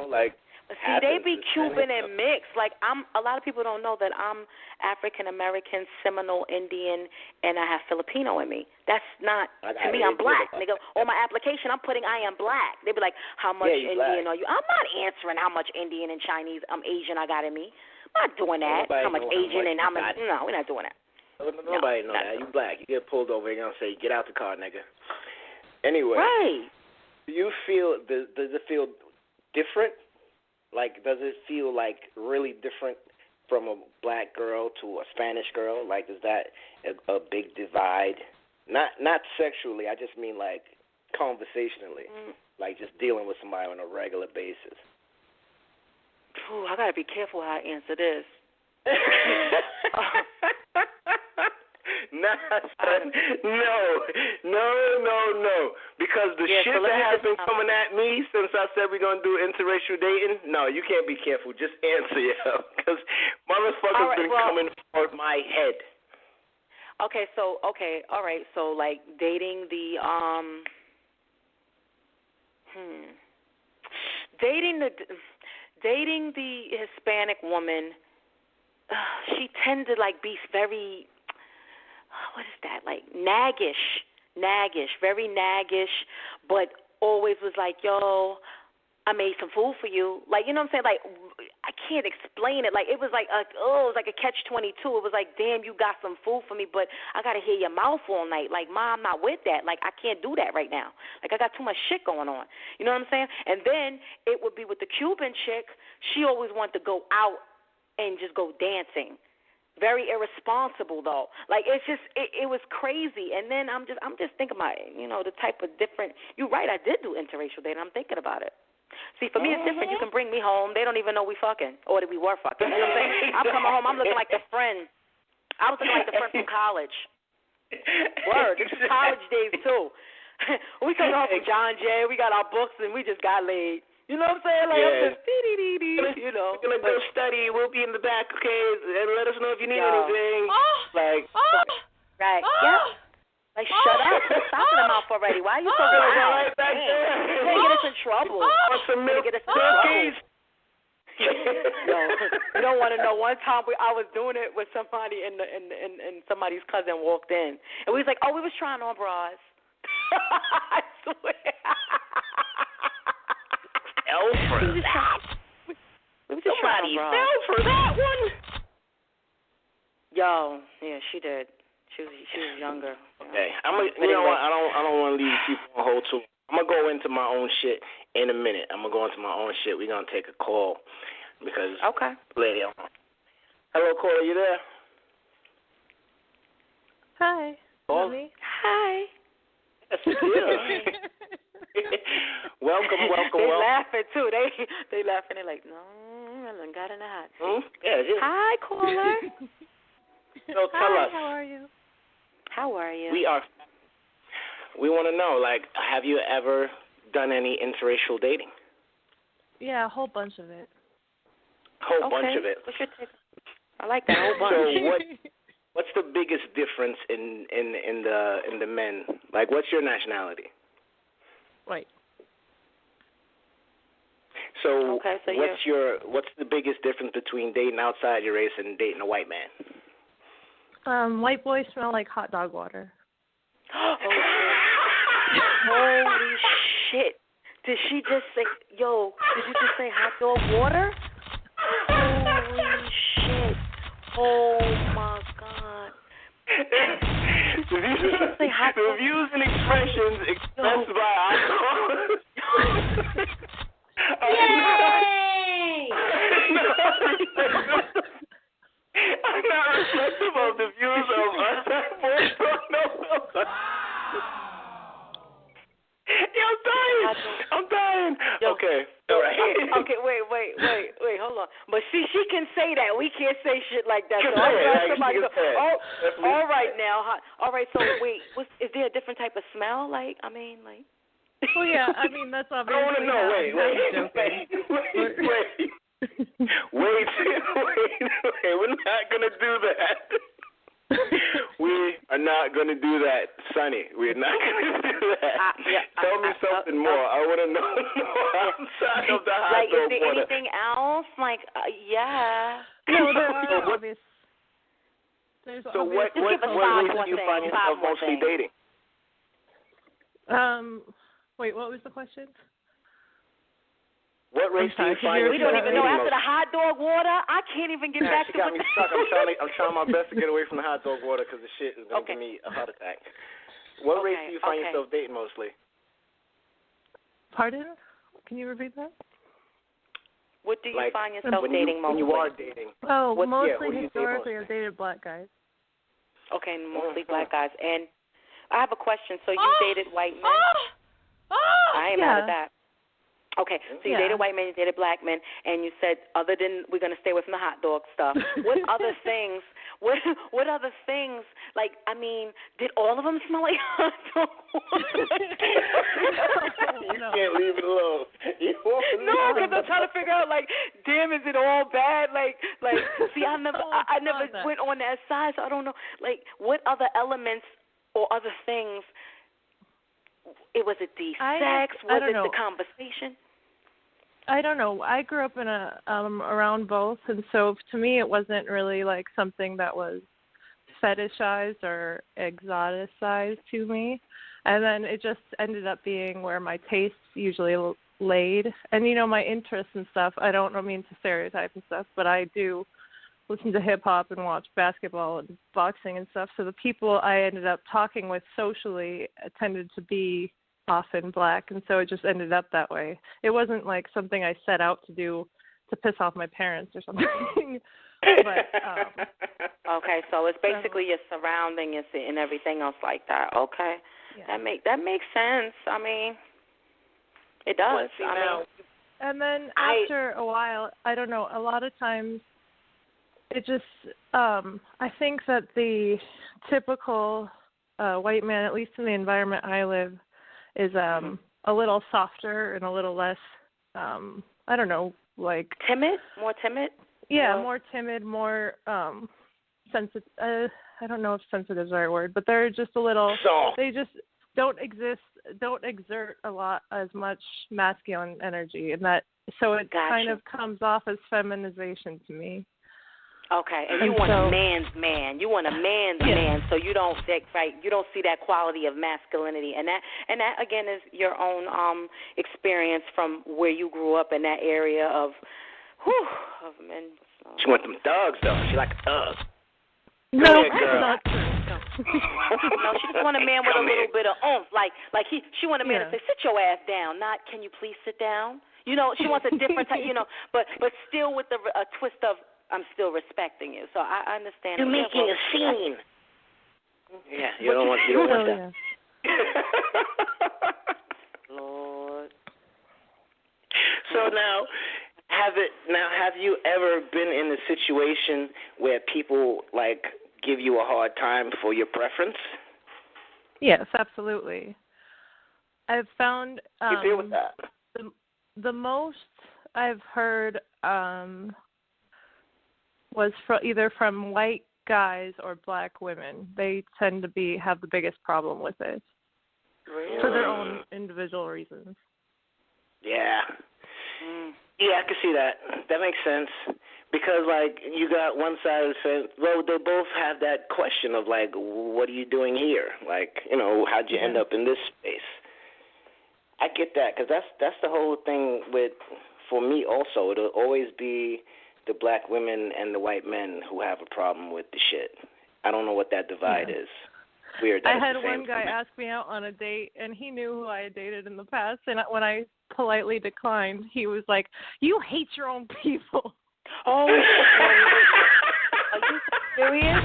See, they be Cuban and mixed. Like, a lot of people don't know that I'm African American, Seminole Indian, and I have Filipino in me. That's not to me. I'm black, nigga. On my application, I'm putting I am black. They be like, how much Indian are you? I'm not answering how much Indian and Chinese, Asian I got in me. I'm not doing that. How much Asian and how much? No, we're not doing that. Nobody know that. You black. You get pulled over. You're going to say, get out the car, nigga. Anyway. Right. Do you feel, does it feel different? Like, does it feel like really different from a black girl to a Spanish girl? Like, is that a big divide? Not sexually. I just mean like conversationally, like just dealing with somebody on a regular basis. Ooh, I gotta be careful how I answer this. Nah, son. No. Because the shit that has been coming at me since I said we're going to do interracial dating, no, you can't be careful. Just answer, yo. Because motherfuckers been coming for my head. Okay, all right. So, like, dating the, dating the Hispanic woman, she tends to, like, be very, what is that, like, naggish, very naggish, but always was like, yo, I made some food for you. Like, you know what I'm saying? Like, I can't explain it. Like, it was like it was like a catch-22. It was like, damn, you got some food for me, but I got to hear your mouth all night. Like, Ma, I'm not with that. Like, I can't do that right now. Like, I got too much shit going on. You know what I'm saying? And then it would be with the Cuban chick. She always wanted to go out and just go dancing. Very irresponsible though. Like, it's just it was crazy. And then I'm just thinking about, you know, the type of different. You're right. I did do interracial dating. I'm thinking about it. See, for me, it's different. You can bring me home. They don't even know we fucking or that we were fucking. You know what I'm saying? I'm coming home. I'm looking like the friend. I was looking like the friend from college. Word. This is college days too. We coming home from John Jay. We got our books and we just got laid. You know what I'm saying? Like, I'm just, you know. We're going to go study. We'll be in the back, okay? And let us know if you need anything. Right. Yep. Like, shut up. Stop in the mouth already. Why are you so loud? You're going to get us in trouble. Want some milk? Get us in trouble. Yo, you don't want to know. One time I was doing it with somebody and somebody's cousin walked in. And we was like, we was trying on bras. I swear. For that. Somebody fell for that one. Yo, yeah, she did. She was younger. Okay, you know what? I don't want to leave people on hold too. I'm gonna go into my own shit in a minute. We're gonna take a call because lady. Hello, caller, you there? Hi. Oh. Hi. Yes, yeah. Welcome. They laughing too. They laughing. They're like, no, I done got in the hot seat. Yeah. Hi, caller. So tell us. How are you? We want to know, like, have you ever done any interracial dating? Yeah, a whole bunch of it. Bunch of it. What's your take? I like that whole bunch. So what's the biggest difference in the men? Like, what's your nationality? White. So, what's the biggest difference between dating outside your race and dating a white man? White boys smell like hot dog water. Holy shit. Did she just say, yo, did you just say hot dog water? Holy shit. Oh, my God. The views and expressions expressed by alcohol. Yay! I'm not reflective of the views of us. I'm dying. Okay. All right. Okay, wait, hold on. But she can say that. We can't say shit like that. So all right now. All right, so wait, is there a different type of smell? Like, I mean, like. Well, yeah, I mean, that's obviously. I want to know. Wait. Wait. We're not going to do that. We are not going to do that, Sonny. We're not going to do that. Tell me something more. I want to know outside of the hot like, dog is there water. anything else? Like, yeah. No, there are obvious. So what race do you find yourself mostly dating? Wait, what was the question? What race do you find yourself We don't even know. After the hot dog water, I can't even get back to got me stuck. I'm trying my best to get away from the hot dog water because the shit is going to give me a heart attack. What race do you find yourself dating mostly? Pardon? Can you repeat that? What do you find yourself dating mostly? When you are dating. Oh, mostly historically, I've dated black guys. Okay, mostly black guys. And I have a question. So you dated white men? I ain't mad at that. Okay, so you dated white men, you dated black men, and you said, other than we're going to stay away from the hot dog stuff, what other things, what other things, like, I mean, did all of them smell like hot dogs? You can't leave it alone. No, because I'm trying to figure out, like, damn, is it all bad? Like, see, I never went on that side, so I don't know. Like, what other elements or other things? Was it the sex? Was it the conversation? I don't know. I grew up in around both, and so to me it wasn't really like something that was fetishized or exoticized to me. And then it just ended up being where my tastes usually laid. And, you know, my interests and stuff, I don't mean to stereotype and stuff, but I do listen to hip-hop and watch basketball and boxing and stuff. So the people I ended up talking with socially tended to be often black, and so it just ended up that way. It wasn't like something I set out to do to piss off my parents or something. But okay, so it's basically your surrounding and everything else like that. Okay, that makes sense. I mean, it does. And then after a while, I don't know. A lot of times, it just I think that the typical white man, at least in the environment I live, is a little softer and a little less, I don't know, like... Timid? More timid? Yeah, more timid, more sensitive. I don't know if sensitive is the right word, but they're just a little... They just don't exert a lot, as much masculine energy, and that, so it kind of comes off as feminization to me. Okay, and you want a man's man. You want a man's man, so you don't see that quality of masculinity, and that again is your own experience from where you grew up in that area of men. So. She wants them thugs though. She like a thug. No, not true. No, she just want a man with a little bit of oomph, like she want a man to say, sit your ass down, not can you please sit down. You know, she wants a different type, you know, but still with a twist of I'm still respecting you, so I understand. You're making a scene. Yeah, you don't want that. Lord. So now, have you ever been in a situation where people like give you a hard time for your preference? Yes, absolutely. I've found you deal with that. The most I've heard. Was either from white guys or black women. They tend to have the biggest problem with it. Really? For their own individual reasons. Yeah. Yeah, I can see that. That makes sense. Because, like, you got one side of the fence, well, they both have that question of, like, what are you doing here? Like, you know, how'd you end up in this space? I get that, because that's the whole thing for me also. It'll always be the black women and the white men who have a problem with the shit. I don't know what that divide is. Weird. I had one guy ask me out on a date, and he knew who I had dated in the past, and when I politely declined, he was like, you hate your own people. Oh, are you serious?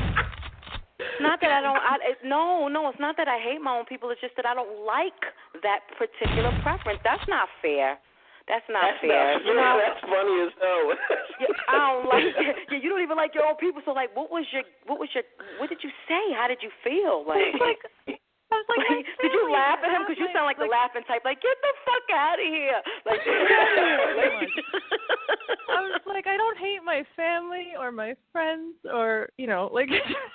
It's not that I don't, no, it's not that I hate my own people, it's just that I don't like that particular preference. That's not fair. That's not fair. That's funny as hell. I don't like it. Yeah, you don't even like your own people. So, like, what did you say? How did you feel? Like, I was like, did you laugh at him? Because you sound like the laughing type. Like, get the fuck out of here. Like, I was like, I don't hate my family or my friends or, you know, like,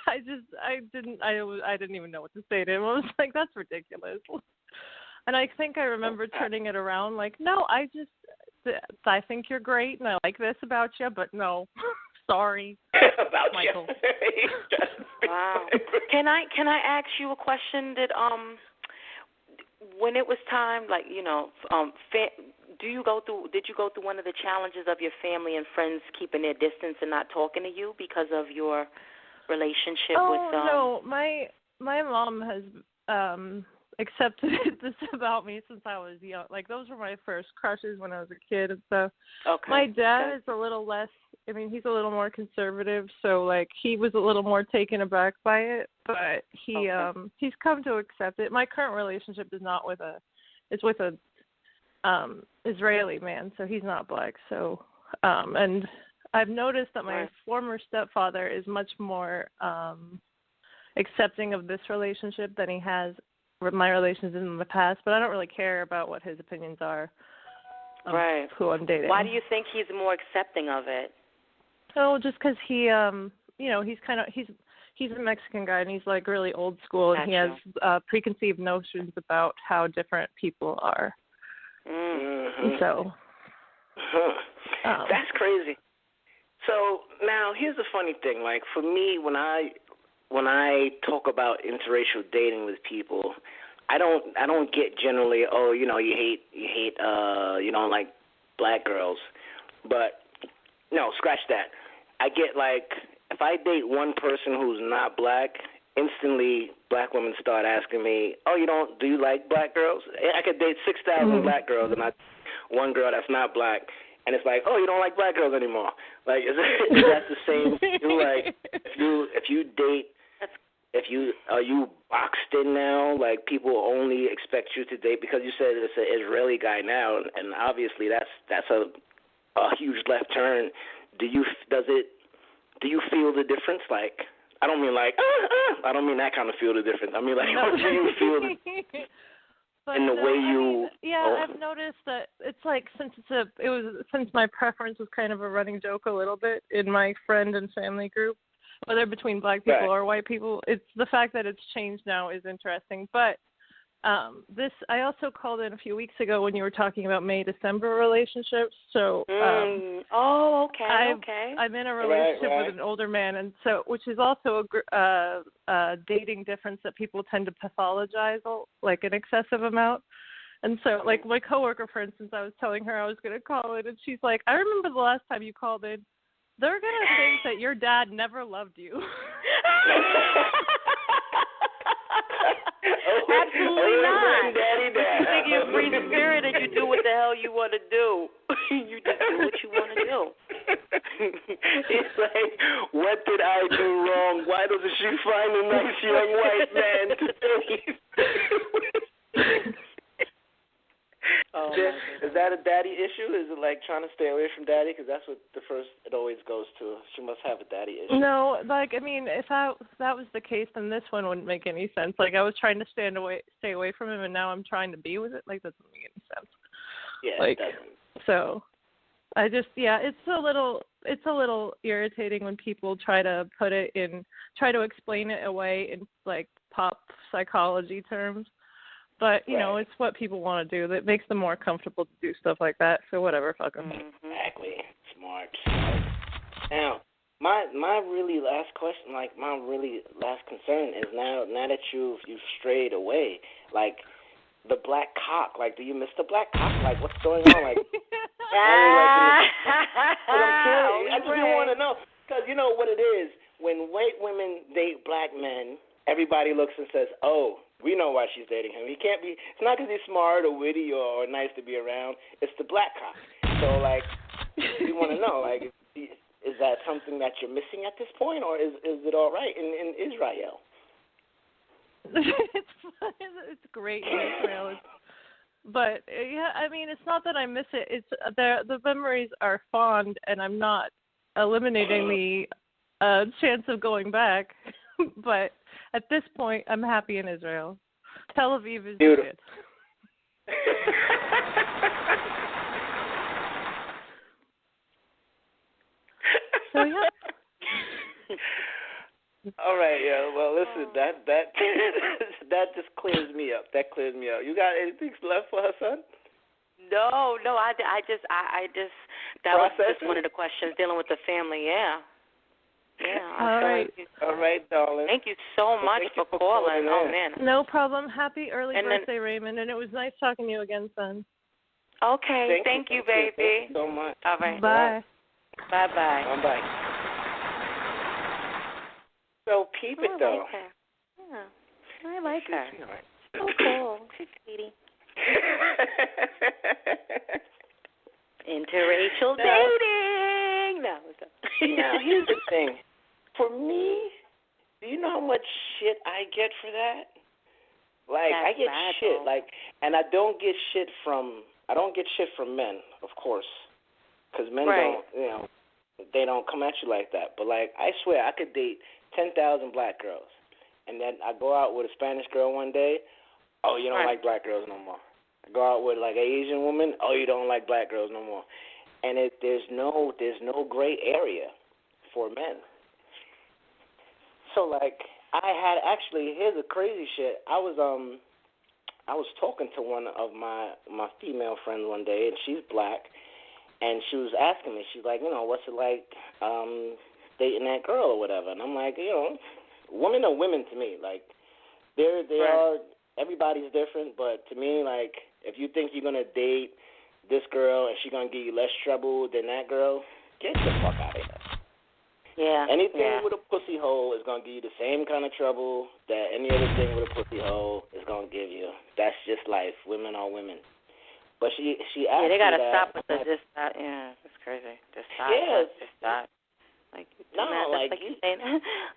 I didn't even know what to say to him. I was like, that's ridiculous. And I think I remember turning it around like, no, I think you're great and I like this about you, but no, sorry. About Michael. You. Wow. Can I ask you a question? When it was time, like, you know, did you go through one of the challenges of your family and friends keeping their distance and not talking to you because of your relationship with no, my mom has accepted this about me since I was young. Like, those were my first crushes when I was a kid and stuff. Okay. My dad is a little less, I mean, he's a little more conservative, so, like, he was a little more taken aback by it, but he's come to accept it. My current relationship is not with it's with a Israeli man, so he's not black. So, and I've noticed that my former stepfather is much more accepting of this relationship than he has with my relations in the past, but I don't really care about what his opinions are of who I'm dating. Why do you think he's more accepting of it? Oh, just because he, he's a Mexican guy, and he's, like, really old school, and he has preconceived notions about how different people are. Mm-hmm. So. That's crazy. So, now, here's the funny thing. Like, for me, when I talk about interracial dating with people, I don't get generally, you don't like black girls. But no, scratch that. I get, like, if I date one person who's not black, instantly black women start asking me, do you like black girls? I could date 6,000 black girls and one girl that's not black. And it's like, you don't like black girls anymore. Like, is that the same? Like, are you boxed in now? Like, people only expect you to date because you said it's an Israeli guy now, and obviously that's a huge left turn. Do you feel the difference? Like, I don't mean like I don't mean that kind of feel the difference. I mean, like, what do you feel in the way you? I've noticed that it's like since my preference was kind of a running joke a little bit in my friend and family group, whether between black people or white people, it's the fact that it's changed now is interesting. But I also called in a few weeks ago when you were talking about May-December relationships. So I'm in a relationship with an older man, and so which is also a dating difference that people tend to pathologize like an excessive amount. And so, like, my coworker, for instance, I was telling her I was going to call in, and she's like, I remember the last time you called in. They're going to think that your dad never loved you. Absolutely not. You think you're free spirit and you do what the hell you want to do. You just do what you want to do. It's like, what did I do wrong? Why doesn't she find a nice young white man to date? Is that a daddy issue? Is it like trying to stay away from daddy? Because that's what it always goes to. She must have a daddy issue. No, like, I mean, if that was the case, then this one wouldn't make any sense. Like, I was trying to stay away from him, and now I'm trying to be with it. Like, that doesn't make any sense. Yeah, like, it doesn't. So, I just, it's a little irritating when people try to explain it away in, like, pop psychology terms. But, you know, it's what people want to do. That makes them more comfortable to do stuff like that. So whatever, fuck them. Exactly. Smart. Now, my really last question, like my really last concern is now that you've strayed away, like the black cock. Like, do you miss the black cock? Like, what's going on? Like, I just want to know, because you know what it is. When white women date black men, everybody looks and says, "Oh, we know why she's dating him. He can't be. It's not because he's smart or witty or nice to be around. It's the black cock." So, like, we want to know, like, is that something that you're missing at this point, or is it all right in Israel? It's great in Israel. But yeah, I mean, it's not that I miss it. It's the memories are fond, and I'm not eliminating the chance of going back. But at this point, I'm happy in Israel. Tel Aviv is good. So yeah. All right, yeah. Well, listen, that just clears me up. That clears me up. You got anything left for her, son? No. I just that was just one of the questions dealing with the family. Yeah. All right. All right, darling. Thank you so much for calling. Oh man. No problem. Happy early birthday, Raymond, and it was nice talking to you again, son. Okay. Thank you, baby. Thank you so much. All right. Bye. Bye. Bye. So keep it though. I like her. So cool. Sweetie. Interracial dating. No, now, here's the thing. For me, do you know how much shit I get for that? Like, I get shit, like, and I don't get shit from men, of course, because men don't, you know, they don't come at you like that. But, like, I swear, I could date 10,000 black girls, and then I go out with a Spanish girl one day, oh, you don't like black girls no more. I go out with, like, an Asian woman, oh, you don't like black girls no more. And there's no gray area for men. So, like, here's the crazy shit. I was talking to one of my female friends one day, and she's black, and she was asking me, she's like, you know, what's it like dating that girl or whatever? And I'm like, you know, women are women to me. Like, they are, everybody's different, but to me, like, if you think you're going to date this girl and she's going to give you less trouble than that girl, get the fuck out of here. Yeah. Anything with a pussy hole is going to give you the same kind of trouble that any other thing with a pussy hole is going to give you. That's just life. Women are women. But she asked me that. Yeah, they got to stop with the just stop. Yeah, it's crazy. Just stop. Yeah. Just stop. Like, no, that's like you saying,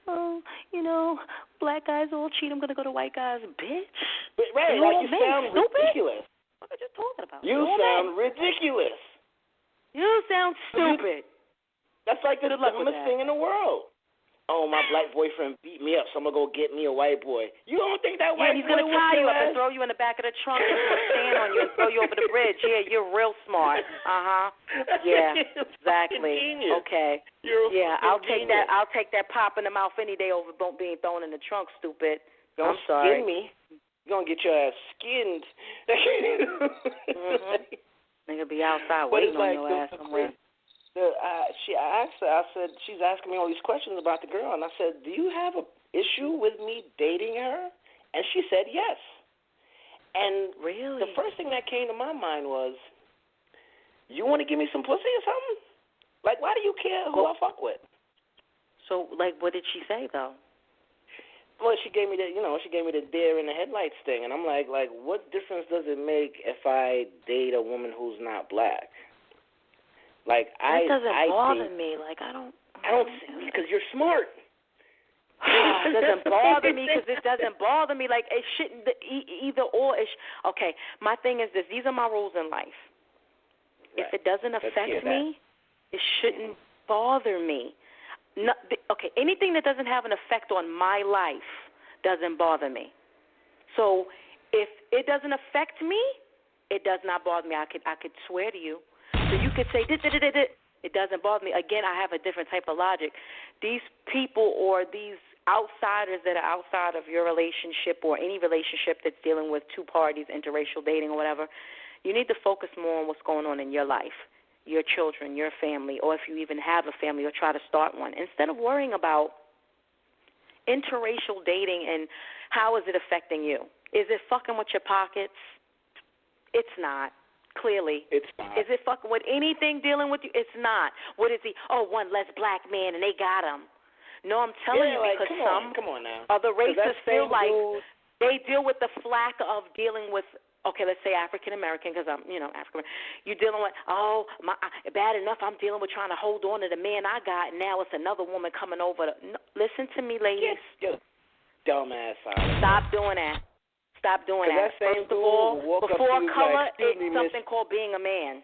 oh, you know, black guys all cheat. I'm going to go to white guys. Bitch. But, right, you like you sound ridiculous. What are you talking about? You sound ridiculous. You sound stupid. That's like the dumbest thing in the world. Oh, my black boyfriend beat me up, so I'm going to go get me a white boy. You don't think that white boy he's going to tie you up and ass? throw you in the back of the trunk and stand on you and throw you over the bridge. Yeah, you're real smart. Uh-huh. Yeah, exactly. Genius. Okay. I'll take genius. that. I'll take that pop in the mouth any day over being thrown in the trunk, stupid. Don't I'm sorry. skin me. You're going to get your ass skinned. Nigga be outside waiting on your ass somewhere. I asked her, I said, she's asking me all these questions about the girl, and I said, do you have an issue with me dating her? And she said yes. And really, the first thing that came to my mind was, you want to give me some pussy or something? Like, why do you care who I fuck with? So, like, what did she say, though? Well, she gave me the deer in the headlights thing, and I'm like, what difference does it make if I date a woman who's not black? Like, that doesn't bother me. Like, I don't because you're smart. It doesn't bother me because it doesn't bother me. Like, it shouldn't either or. Okay, my thing is this. These are my rules in life. Right. If it doesn't affect me, it shouldn't bother me. No, okay, anything that doesn't have an effect on my life doesn't bother me. So if it doesn't affect me, it does not bother me. I could swear to you. So you could say, it doesn't bother me. Again, I have a different type of logic. These people or these outsiders that are outside of your relationship or any relationship that's dealing with two parties, interracial dating or whatever, you need to focus more on what's going on in your life, your children, your family, or if you even have a family or try to start one. Instead of worrying about interracial dating and how is it affecting you. Is it fucking with your pockets? It's not. Clearly. It's not. Is it fucking with anything dealing with you? It's not. What is he? Oh, one less black man and they got him. No, I'm telling you because come on now. Other races feel like they deal with the flack of dealing with, okay, let's say African American because I'm, African. You're dealing with, bad enough I'm dealing with trying to hold on to the man I got. Now it's another woman coming over. Listen to me, ladies. Get dumbass out. Stop doing that. Stop doing that. First of all, before color, it's something called being a man.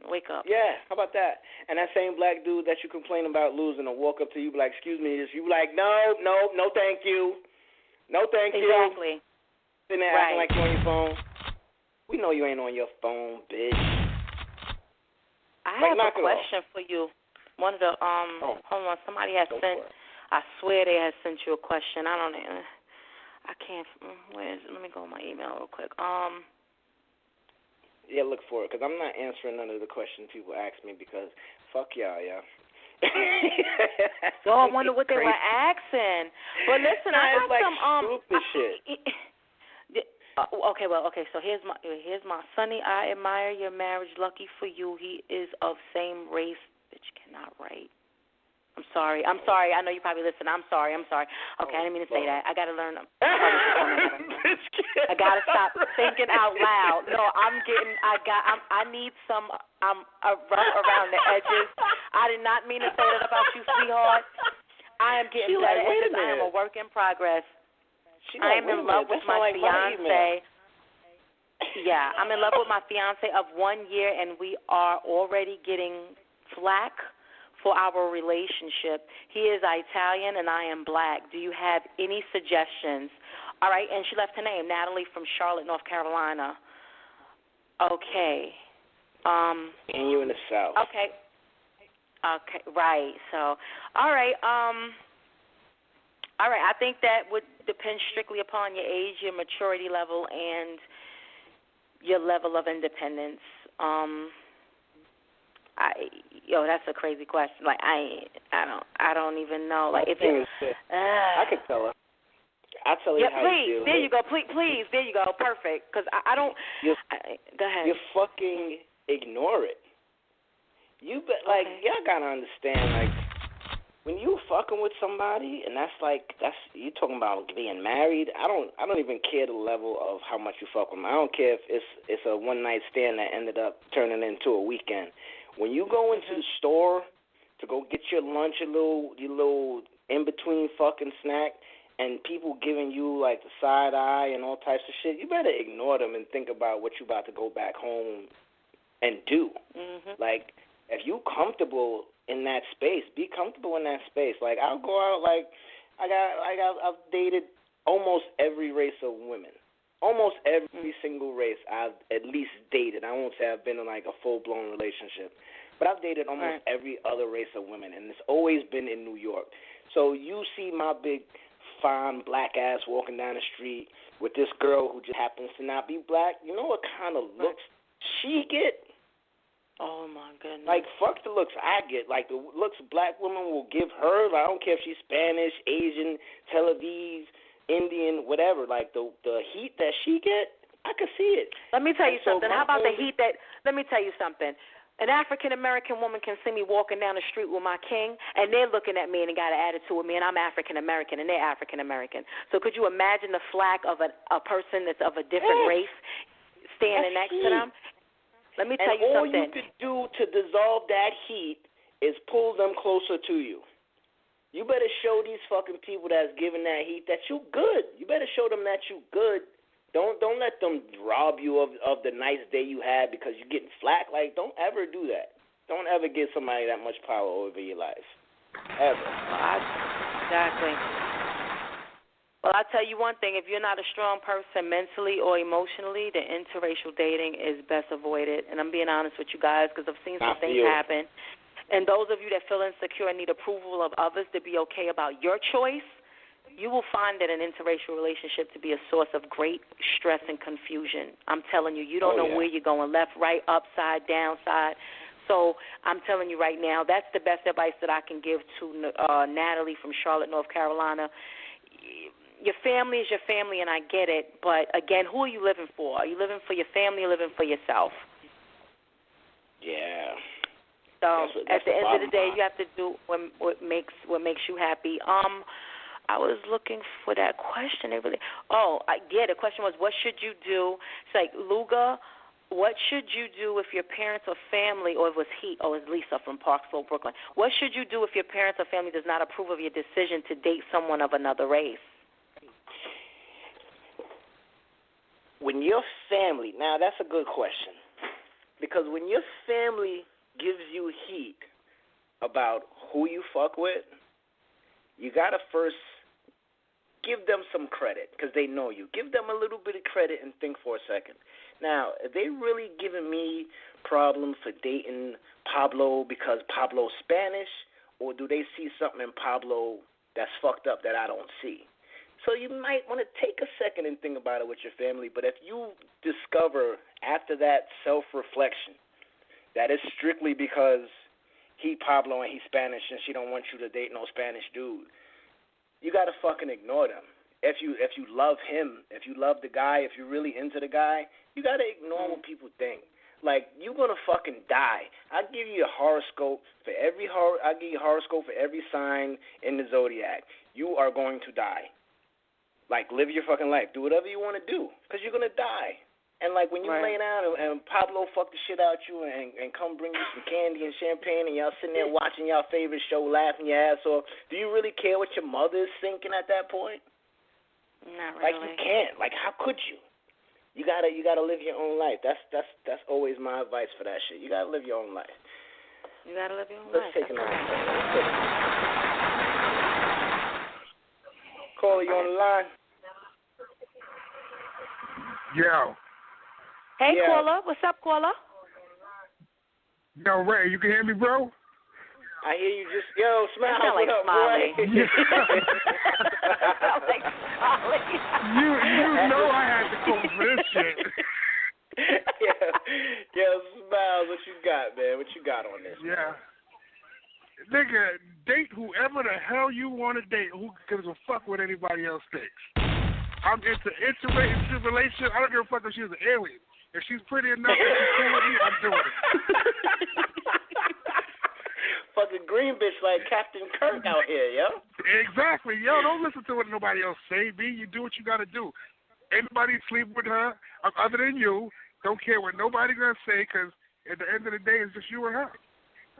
Wake up. Yeah, how about that? And that same black dude that you complain about losing will walk up to you, be like, excuse me, you be like, no, thank you. No, thank you. Exactly. Sitting there acting like you're on your phone. We know you ain't on your phone, bitch. I have a question for you. One of the, hold on, somebody has sent, I swear they had sent you a question. I don't know. I can't. Let me go on my email real quick. Yeah, look for it, because I'm not answering none of the questions people ask me because fuck y'all, yeah. I wonder what they were asking. But listen, I got like some stupid shit. Okay. So here's my Sonny. I admire your marriage. Lucky for you, he is of same race. Bitch cannot write. I'm sorry. I know you probably listen. I'm sorry. Okay, I didn't mean to say that. I got to learn. I gotta stop thinking out loud. No, I need some. I'm rough around the edges. I did not mean to say that about you, sweetheart. I am getting better at this. I am a work in progress. I am in love with my fiance. Yeah, I'm in love with my fiance of 1 year, and we are already getting flack for our relationship. He is Italian, and I am black. Do you have any suggestions? All right, and she left her name, Natalie from Charlotte, North Carolina. Okay. And you in the South. Okay, right. So, all right. I think that would depend strictly upon your age, your maturity level, and your level of independence. That's a crazy question. Like I don't even know. Like if it, I could tell her. I'll tell you how please. you feel. There you go. Please. There you go. Perfect. Because I don't. Go ahead. You fucking ignore it. Y'all gotta understand, like, when you fucking with somebody, and that's you talking about being married. I don't even care the level of how much you fuck with them. I don't care if it's a one night stand that ended up turning into a weekend. When you go into the store to go get your lunch, your little in between fucking snack, and people giving you like the side eye and all types of shit, you better ignore them and think about what you about to go back home and do. Like, if you comfortable in that space, be comfortable in that space. Like, I'll go out, like, I've dated almost every race of women. Almost every single race I've at least dated. I won't say I've been in like a full-blown relationship, but I've dated almost every other race of women, and it's always been in New York. So you see my big, fine black ass walking down the street with this girl who just happens to not be black. You know what kind of looks she get? Oh, my goodness. Like, fuck the looks I get. Like, the looks black women will give her, I don't care if she's Spanish, Asian, Tel Aviv, Indian, whatever. Like, the heat that she get, I could see it. Let me tell you something. How about the heat that – let me tell you something. An African-American woman can see me walking down the street with my king, and they're looking at me and got an attitude with me, and I'm African-American, and they're African-American. So could you imagine the flack of a person that's of a different race standing next to them? Let me tell you something. And all you could do to dissolve that heat is pull them closer to you. You better show these fucking people that's giving that heat that you good. You better show them that you good. Don't let them rob you of the nice day you had because you're getting flack. Like, don't ever do that. Don't ever give somebody that much power over your life. Ever. Exactly. Well, I'll tell you one thing. If you're not a strong person mentally or emotionally, the interracial dating is best avoided. And I'm being honest with you guys because I've seen some things happen. And those of you that feel insecure and need approval of others to be okay about your choice, you will find that an interracial relationship to be a source of great stress and confusion. I'm telling you, you don't know where you're going, left, right, upside, downside. So I'm telling you right now, that's the best advice that I can give to Natalie from Charlotte, North Carolina. Your family is your family, and I get it. But, again, who are you living for? Are you living for your family or living for yourself? Yeah. So at the end of the day, you have to do what makes you happy. I was looking for that question. The question was, what should you do? It's like, Luga, what should you do if your parents or family, or it was Lisa from Parksville, Brooklyn. What should you do if your parents or family does not approve of your decision to date someone of another race? When your family, now that's a good question, because when your family gives you heat about who you fuck with, you got to first give them some credit because they know you. Give them a little bit of credit and think for a second. Now, are they really giving me problems for dating Pablo because Pablo's Spanish, or do they see something in Pablo that's fucked up that I don't see? So you might want to take a second and think about it with your family, but if you discover after that self-reflection that it's strictly because he Pablo and he's Spanish and she don't want you to date no Spanish dude, you got to fucking ignore them. If you love him, if you love the guy, if you're really into the guy, you got to ignore what people think. Like, you're going to fucking die. I give you a horoscope for every sign in the zodiac. You are going to die. Like, live your fucking life. Do whatever you want to do, because you're going to die. And, like, when you lay down and Pablo fuck the shit out you and come bring you some candy and champagne and y'all sitting there watching y'all favorite show, laughing your ass off, do you really care what your mother is thinking at that point? Not really. Like, you can't. Like, how could you? You gotta live your own life. That's always my advice for that shit. You gotta live your own life. You gotta live your own life. Let's take another Caller, you on the line? Yo. Hey, caller. What's up, caller? Yo, Ray, you can hear me, bro? I hear you just, Smile. I sound like Smiley. Like Smiley. You know I had to go for this shit. Smile, what you got, man? What you got on this? Yeah. Nigga, date whoever the hell you want to date. Who gives a fuck what anybody else thinks? I'm into interracial. I don't give a fuck if she's an alien. If she's pretty enough and she's cool with me, I'm doing it. Fucking green bitch like Captain Kirk out here, yo. Exactly, yo. Don't listen to what nobody else say, B. You do what you got to do. Ain't nobody sleep with her other than you. Don't care what nobody gonna say, because at the end of the day, it's just you and her.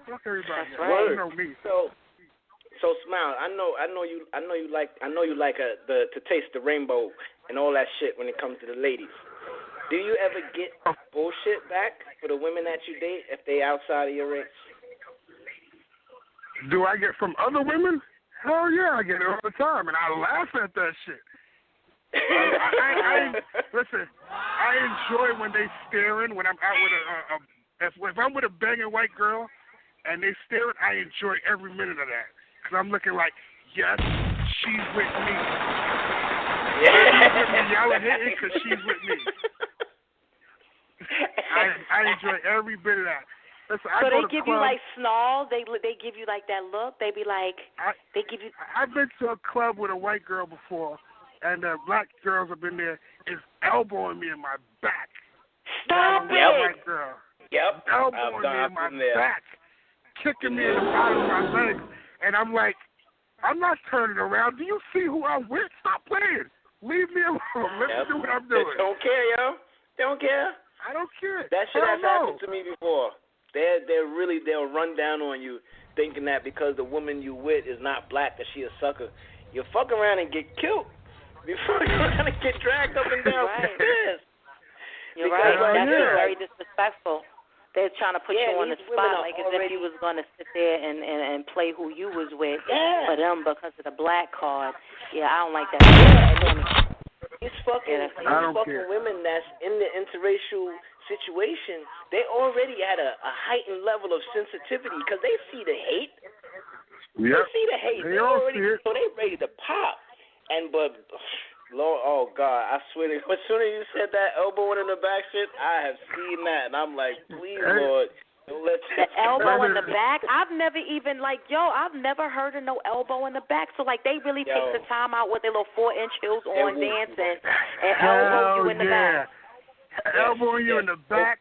Fuck everybody. That's right. You know me. So Smile. I know you like to taste the rainbow and all that shit when it comes to the ladies. Do you ever get bullshit back for the women that you date if they outside of your race? Do I get from other women? Hell yeah, I get it all the time, and I laugh at that shit. Listen, I enjoy when they staring when I'm out with if I'm with a banging white girl and they staring, I enjoy every minute of that, because I'm looking like, yes, she's with me. Y'all are hitting because she's with me. I enjoy every bit of that. Listen, so they give you like snarl. They give you like that look. They be like, they give you. I've been to a club with a white girl before, and the black girls have been there, is elbowing me in my back. Stop it! White girl. Yep. Elbowing me in my back, kicking me in the bottom of my legs, and I'm like, I'm not turning around. Do you see who I'm with? Stop playing. Leave me alone. Let me do what I'm doing. They don't care, yo. They don't care. I don't care. That shit has happened to me before. They'll run down on you thinking that because the woman you with is not black that she a sucker. You fuck around and get killed before you around and get dragged up and down the stairs. You're right. That's very disrespectful. They're trying to put you on the spot like as if you was going to sit there and play who you was with for them because of the black card. Yeah, I don't like that. These fucking women that's in the interracial situation, they already had a heightened level of sensitivity because they see the hate. Yep. They see the hate. They already, so they ready to pop. But Lord, oh God, I swear to God, as soon as you said that elbowing in the back shit, I have seen that, and I'm like, please, Lord. The elbow in the back? I've never even, I've never heard of no elbow in the back. So, they really take the time out with their little 4-inch heels on dancing and elbow you in the back. Elbowing you in the back,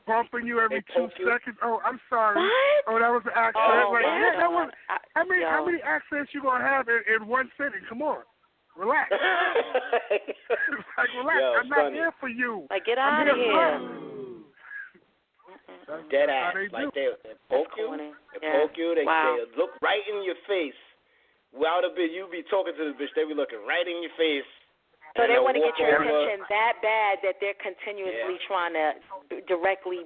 bumping you every 2 seconds. Oh, I'm sorry. What? Oh, that was an accent. Oh, that was. How many accents you gonna have in one sitting? Come on, relax. Relax. I'm not here for you. Get out of here. Dead ass. They poke you. They look right in your face. Without a bit, you be talking to this bitch. They be looking right in your face. So they want to get your attention that bad that they're continuously trying to directly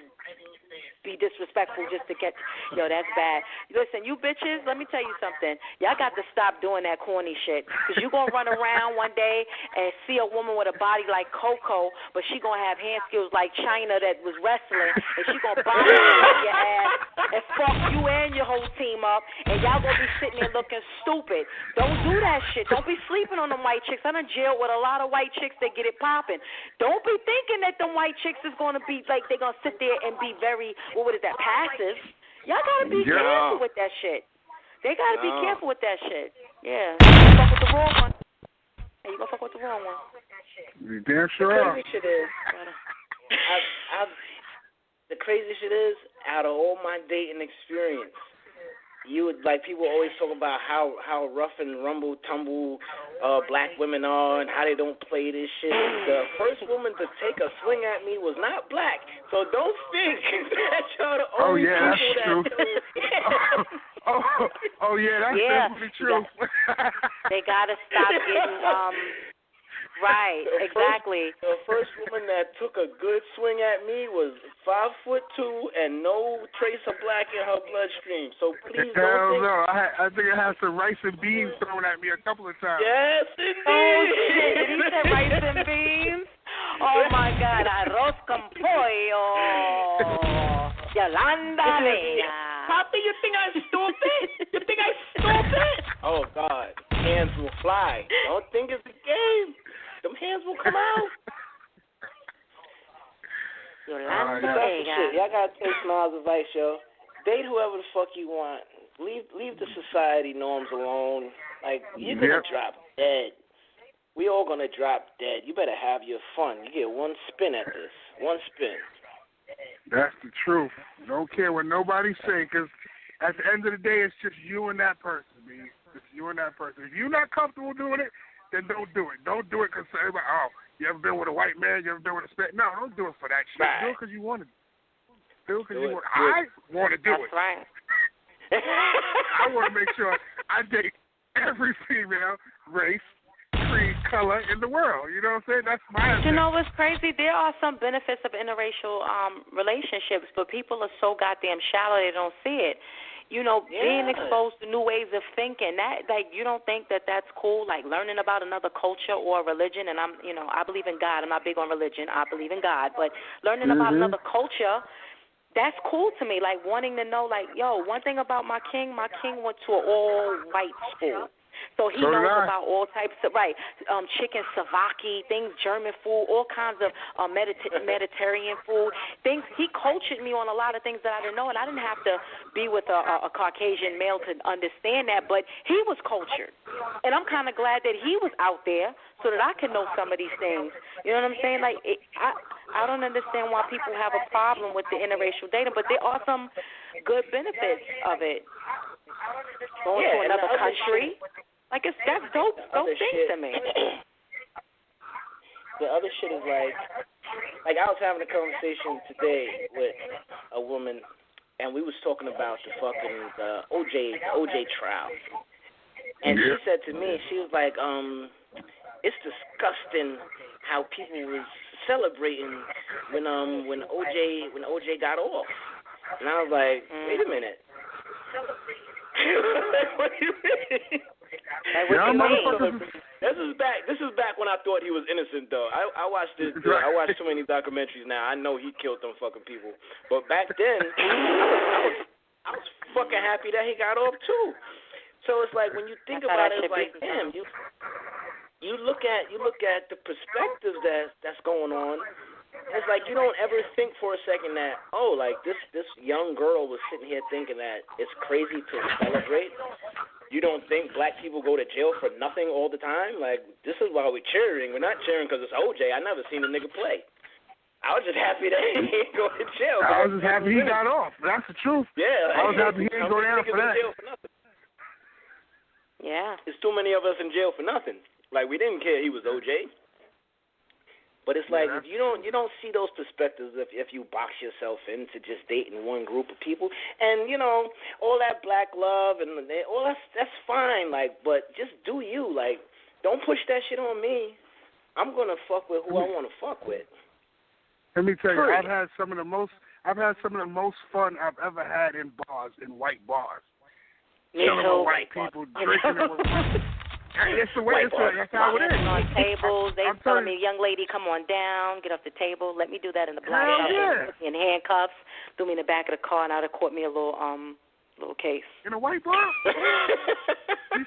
be disrespectful just to get, that's bad. Listen, you bitches, let me tell you something. Y'all got to stop doing that corny shit. Because you going to run around one day and see a woman with a body like Coco, but she going to have hand skills like China that was wrestling, and she going to body your ass and fuck you and your whole team up, and y'all going to be sitting there looking stupid. Don't do that shit. Don't be sleeping on them white chicks. I done jailed with a lot of white chicks that get it popping. Don't be thinking that them white chicks is going to be like, they're going to sit there and be very, what is that, passive. Y'all got to be careful with that shit. They got to be careful with that shit. Yeah. You fuck with the wrong one. Hey, you going to fuck with the wrong one. You damn sure are. The crazy shit is, out of all my dating experience, you would, people always talk about how rough and rumble tumble black women are and how they don't play this shit. The first woman to take a swing at me was not black, so don't think that y'all the only people that. Oh yeah, that's definitely true. They gotta stop getting right, exactly. The first woman that took a good swing at me was 5'2" and no trace of black in her bloodstream. So please don't think. No, I think I had some rice and beans thrown at me a couple of times. Yes, indeed. Oh shit! Did he say rice and beans? Oh my God, arroz con pollo. Yolanda Vega. Papa, you think I'm stupid? You think I'm stupid? Oh God, hands will fly. Don't think it's a game. Them hands will come out. Yolanda That's Vega. the shit. Y'all gotta take Smiles' advice, yo. Date whoever the fuck you want. Leave the society norms alone. Like, you're gonna drop dead. We all gonna drop dead. You better have your fun. You get one spin at this. One spin. That's the truth. Don't care what nobody say, because at the end of the day, it's just you and that person, man. It's you and that person. If you're not comfortable doing it, then don't do it. Don't do it because everybody, you ever been with a white man? You ever been with a Hispanic? No, don't do it for that shit. Right. Do it because you want to. Do it because you want. I want to do it. That's right. I want to make sure I date every female, race, creed, color in the world. You know what I'm saying? That's my You know what's crazy? There are some benefits of interracial relationships, but people are so goddamn shallow they don't see it. You know, being exposed to new ways of thinking, that, like, you don't think that that's cool, like learning about another culture or religion, and I believe in God. I'm not big on religion. I believe in God, but learning about another culture, that's cool to me, like wanting to know, like, yo, one thing about my king went to an all-white school. So he knows about all types of, chicken savaki, things, German food, all kinds of Mediterranean food, things. He cultured me on a lot of things that I didn't know, and I didn't have to be with a Caucasian male to understand that, but he was cultured. And I'm kind of glad that he was out there so that I could know some of these things. You know what I'm saying? Like, I don't understand why people have a problem with the interracial dating, but there are some good benefits of it. Going to another country. Like, that's dope thing to me. The other shit is like I was having a conversation today with a woman, and we was talking about the fucking OJ trial. And she said to me, she was like, it's disgusting how people was celebrating when OJ got off. And I was like, wait a minute. What do you mean? This is back when I thought he was innocent, though. I watched this. I watched too many documentaries now. I know he killed them fucking people. But back then, I was fucking happy that he got off too. So it's like when you think about it, it's like, damn, you look at the perspective that's going on. It's like you don't ever think for a second that, like this young girl was sitting here thinking that it's crazy to celebrate. You don't think black people go to jail for nothing all the time? Like, this is why we're cheering. We're not cheering because it's OJ. I never seen a nigga play. I was just happy that he didn't go to jail. I was just happy he got off. That's the truth. Yeah. I was happy he didn't go down for that. Yeah. There's too many of us in jail for nothing. Like, we didn't care he was OJ. But it's like if you don't see those perspectives if you box yourself into just dating one group of people, and all that black love and all that's fine. Like, but just do you. Like, don't push that shit on me. I'm gonna fuck with who I want to fuck with. Let me tell you, I've had some of the most fun I've ever had in bars, in white bars. Me too. White people drinking it. It's the way. That's how it is. On tables, they telling me, young lady, come on down, get off the table. Let me do that in the black shop. Put me in handcuffs, threw me in the back of the car, and I'd have caught me a little case. In a white bar?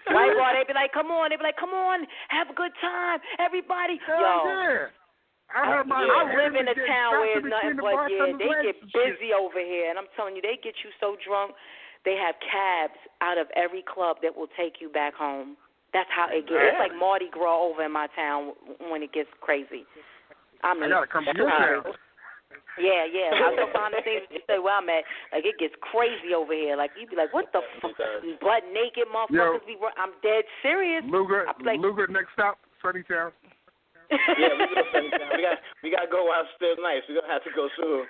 White bar, they'd be like, come on, have a good time, everybody. Yeah. I live in a town where it's nothing but they get busy over here, and I'm telling you, they get you so drunk. They have cabs out of every club that will take you back home. That's how it gets. It's like Mardi Gras over in my town when it gets crazy. I mean, I gotta come to your town. Yeah. I was behind the scenes. You say, where I'm at, like, it gets crazy over here. Like, you be like, what the fuck? Butt naked motherfuckers. I'm dead serious. Luger, next stop, Sunnytown. Yeah, we go Sunnytown. We got to go while it's still nice. We're going to have to go soon.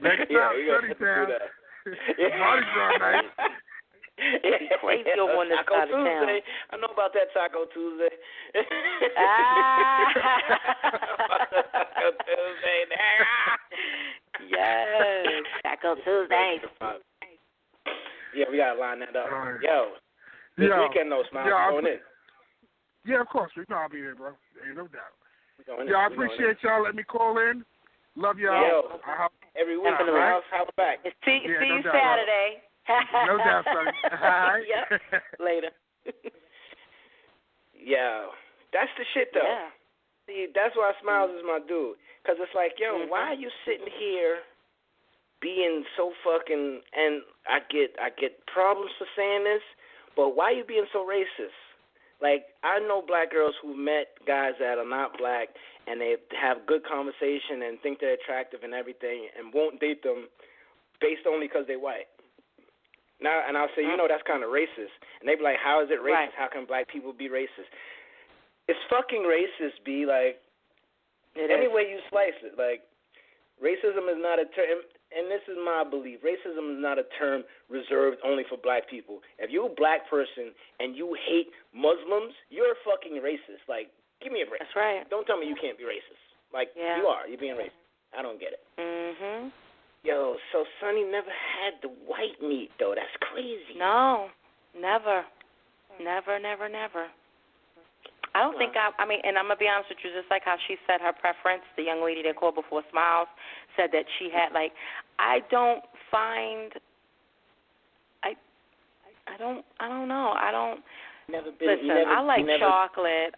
Next stop, Sunnytown. Mardi Gras night. Yeah, crazy over on this side of town. I know about that Taco Tuesday. Taco Tuesday. Yes, Taco Tuesday. Yeah, we gotta line that up. This weekend though, Smile, going in. Yeah, of course. We know I'll be there, bro. Ain't no doubt. I appreciate y'all letting me call in. Love y'all. Every week. Right? House back. See you Saturday. No doubt, son. Yep. Later. Yeah, that's the shit though. Yeah. See, that's why Smiles is my dude. Cause it's like, why are you sitting here being so fucking? And I get problems for saying this, but why are you being so racist? Like, I know black girls who met guys that are not black, and they have good conversation and think they're attractive and everything, and won't date them based only because they're white. Now, and I'll say, that's kind of racist. And they be like, how is it racist? Right. How can black people be racist? It's fucking racist, B. Like, any way you slice it. Like, racism is not a term, and this is my belief, racism is not a term reserved only for black people. If you're a black person and you hate Muslims, you're a fucking racist. Like, give me a break. That's right. Don't tell me you can't be racist. Like, you are. You're being racist. I don't get it. Mm-hmm. Yo, so Sonny never had the white meat, though. That's crazy. No, never. Never. I don't think and I'm going to be honest with you, just like how she said her preference, the young lady that called before Smiles said that she had, like, I don't know. Listen, I like chocolate.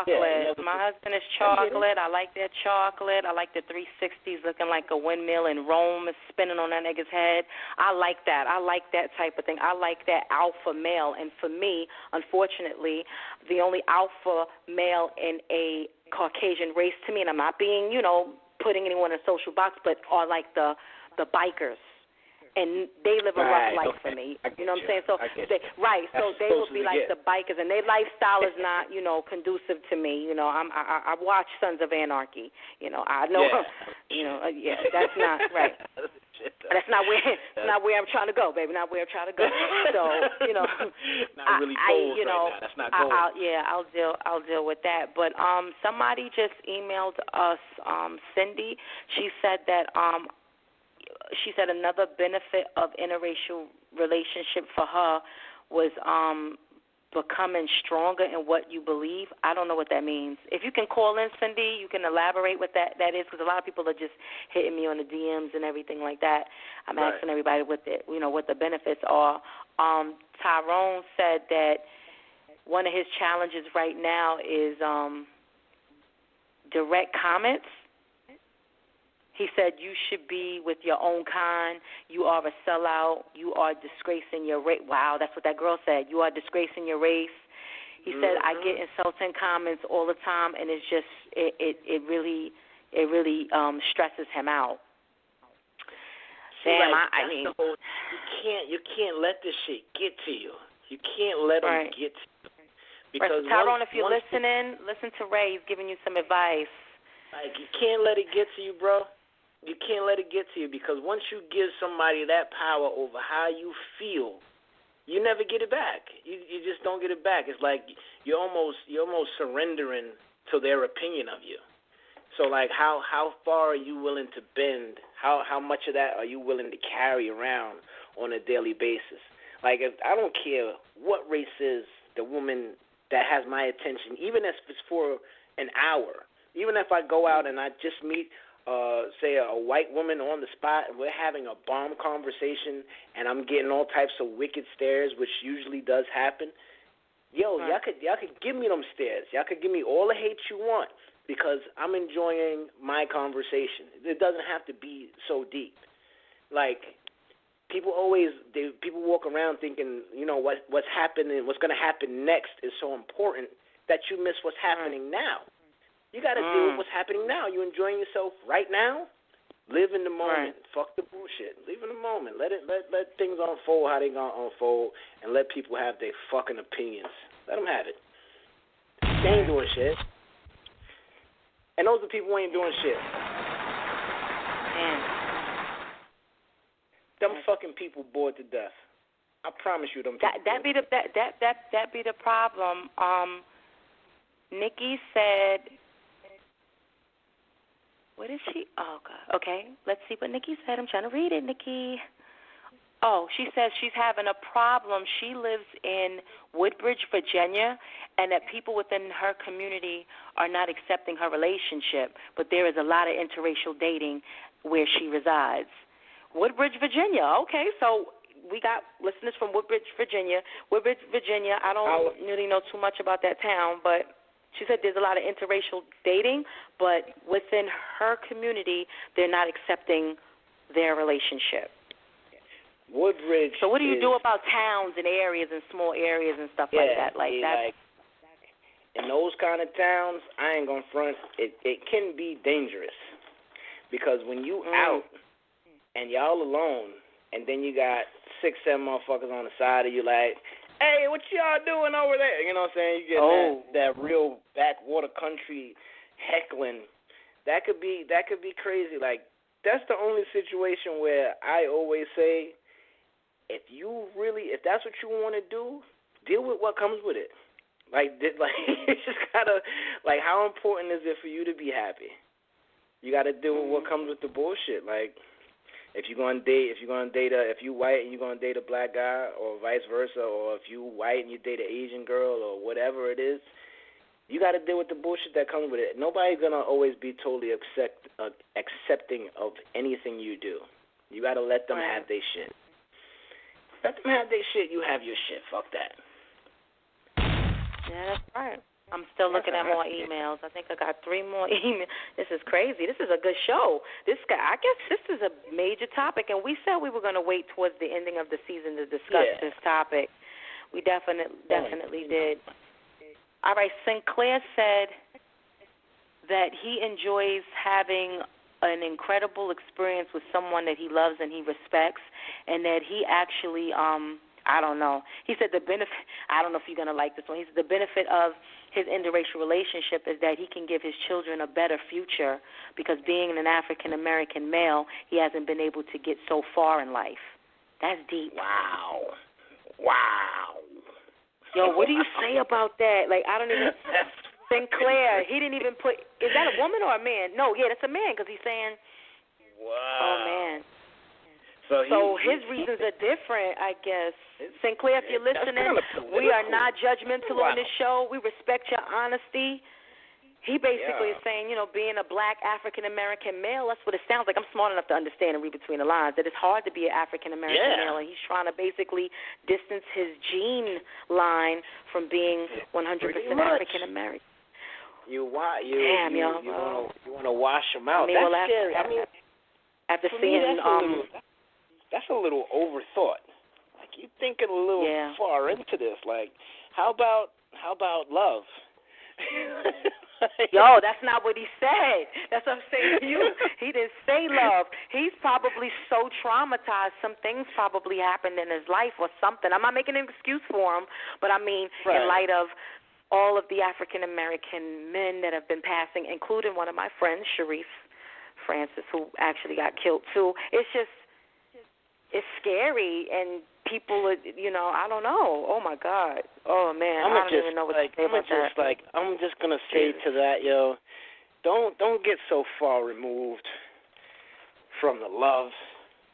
Yeah, my husband is chocolate. I like that chocolate. I like the 360s looking like a windmill and Rome is spinning on that nigga's head. I like that. I like that type of thing. I like that alpha male. And for me, unfortunately, the only alpha male in a Caucasian race to me, and I'm not being, putting anyone in a social box, but are like the bikers. And they live a rough life for me. You know what I'm saying? So they would be like the bikers, and their lifestyle is not, conducive to me. I watch Sons of Anarchy. I know, that's not right. That's not where I'm trying to go, baby. Not where I'm trying to go. So, not really cold right now. That's not cold. I'll deal with that. But somebody just emailed us, Cindy. She said that another benefit of interracial relationship for her was becoming stronger in what you believe. I don't know what that means. If you can call in, Cindy, you can elaborate what that is, because a lot of people are just hitting me on the DMs and everything like that. I'm asking everybody what the benefits are. Tyrone said that one of his challenges right now is direct comments. He said, you should be with your own kind. You are a sellout. You are disgracing your race. Wow, that's what that girl said. You are disgracing your race. He said, I get insulting comments all the time, and it's just, it really stresses him out. Damn, I mean, you can't let this shit get to you. You can't let them get to you. Because Tyrone, if you're listening, listen to Ray. He's giving you some advice. Like, you can't let it get to you, bro. You can't let it get to you, because once you give somebody that power over how you feel, you never get it back. You just don't get it back. It's like you're almost surrendering to their opinion of you. So, like, how far are you willing to bend? How much of that are you willing to carry around on a daily basis? Like, if I don't care what race is the woman that has my attention, even if it's for an hour, even if I go out and I just meet say a white woman on the spot and we're having a bomb conversation and I'm getting all types of wicked stares, which usually does happen, y'all could give me them stares. Y'all could give me all the hate you want, because I'm enjoying my conversation. It doesn't have to be so deep. Like, people walk around thinking, what's happening, what's going to happen next is so important that you miss what's happening now. You got to deal with what's happening now. You enjoying yourself right now? Live in the moment. Right. Fuck the bullshit. Live in the moment. Let things unfold how they gonna unfold, and let people have their fucking opinions. Let them have it. They ain't doing shit. And those are people who ain't doing shit. Them fucking people bored to death. I promise you, them people. That be the problem. Nikki said, what is she? Oh God. Okay, let's see what Nikki said. I'm trying to read it, Nikki. Oh, she says she's having a problem. She lives in Woodbridge, Virginia, and that people within her community are not accepting her relationship, but there is a lot of interracial dating where she resides. Woodbridge, Virginia. Okay, so we got listeners from Woodbridge, Virginia. Woodbridge, Virginia, I don't really know too much about that town, but she said there's a lot of interracial dating, but within her community, they're not accepting their relationship. Woodbridge. So what do you do about towns and areas and small areas and stuff like that? Like in those kind of towns, I ain't gonna front. It can be dangerous because when you out and y'all alone, and then you got 6-7 motherfuckers on the side of you, like, hey, what y'all doing over there? You know what I'm saying? You get that real backwater country heckling. That could be crazy. Like that's the only situation where I always say, if that's what you want to do, deal with what comes with it. Like it's just gotta, like, how important is it for you to be happy? You gotta deal with what comes with the bullshit. Like, if you white and you're gonna date a black guy, or vice versa, or if you white and you date an Asian girl, or whatever it is, you gotta deal with the bullshit that comes with it. Nobody's gonna always be totally accepting of anything you do. You gotta let them have their shit. Let them have their shit. You have your shit. Fuck that. Yeah, that's right. I'm still looking at more emails. I think I got 3 more emails. This is crazy. This is a good show. I guess this is a major topic, and we said we were going to wait towards the ending of the season to discuss this topic. We definitely did. All right, Sinclair said that he enjoys having an incredible experience with someone that he loves and he respects, and that he actually, I don't know. He said the benefit, I don't know if you're going to like this one. He said the benefit of his interracial relationship is that he can give his children a better future because being an African-American male, he hasn't been able to get so far in life. That's deep. Wow. Yo, what do you say about that? Like, I don't even... Sinclair, he didn't even put... Is that a woman or a man? No, yeah, that's a man because he's saying... Wow. Oh, man. So his reasons are different, I guess. Sinclair, if you're listening, we are not judgmental on this show. We respect your honesty. He basically is saying, being a black African-American male, that's what it sounds like. I'm smart enough to understand and read between the lines, that it's hard to be an African-American male, and he's trying to basally distance his gene line from being 100% African-American. You want to wash them out. That's scary. After seeing that's a little overthought. Like, you're thinking a little far into this. Like, how about love? Yo, that's not what he said. That's what I'm saying to you. He didn't say love. He's probably so traumatized. Some things probably happened in his life or something. I'm not making an excuse for him, but I mean, in light of all of the African-American men that have been passing, including one of my friends, Sharif Francis, who actually got killed too. It's scary, and people are, I don't know. Oh, my God. Oh, man. I don't even know what to say about that. I'm just going to say to that, yo, don't get so far removed from the love.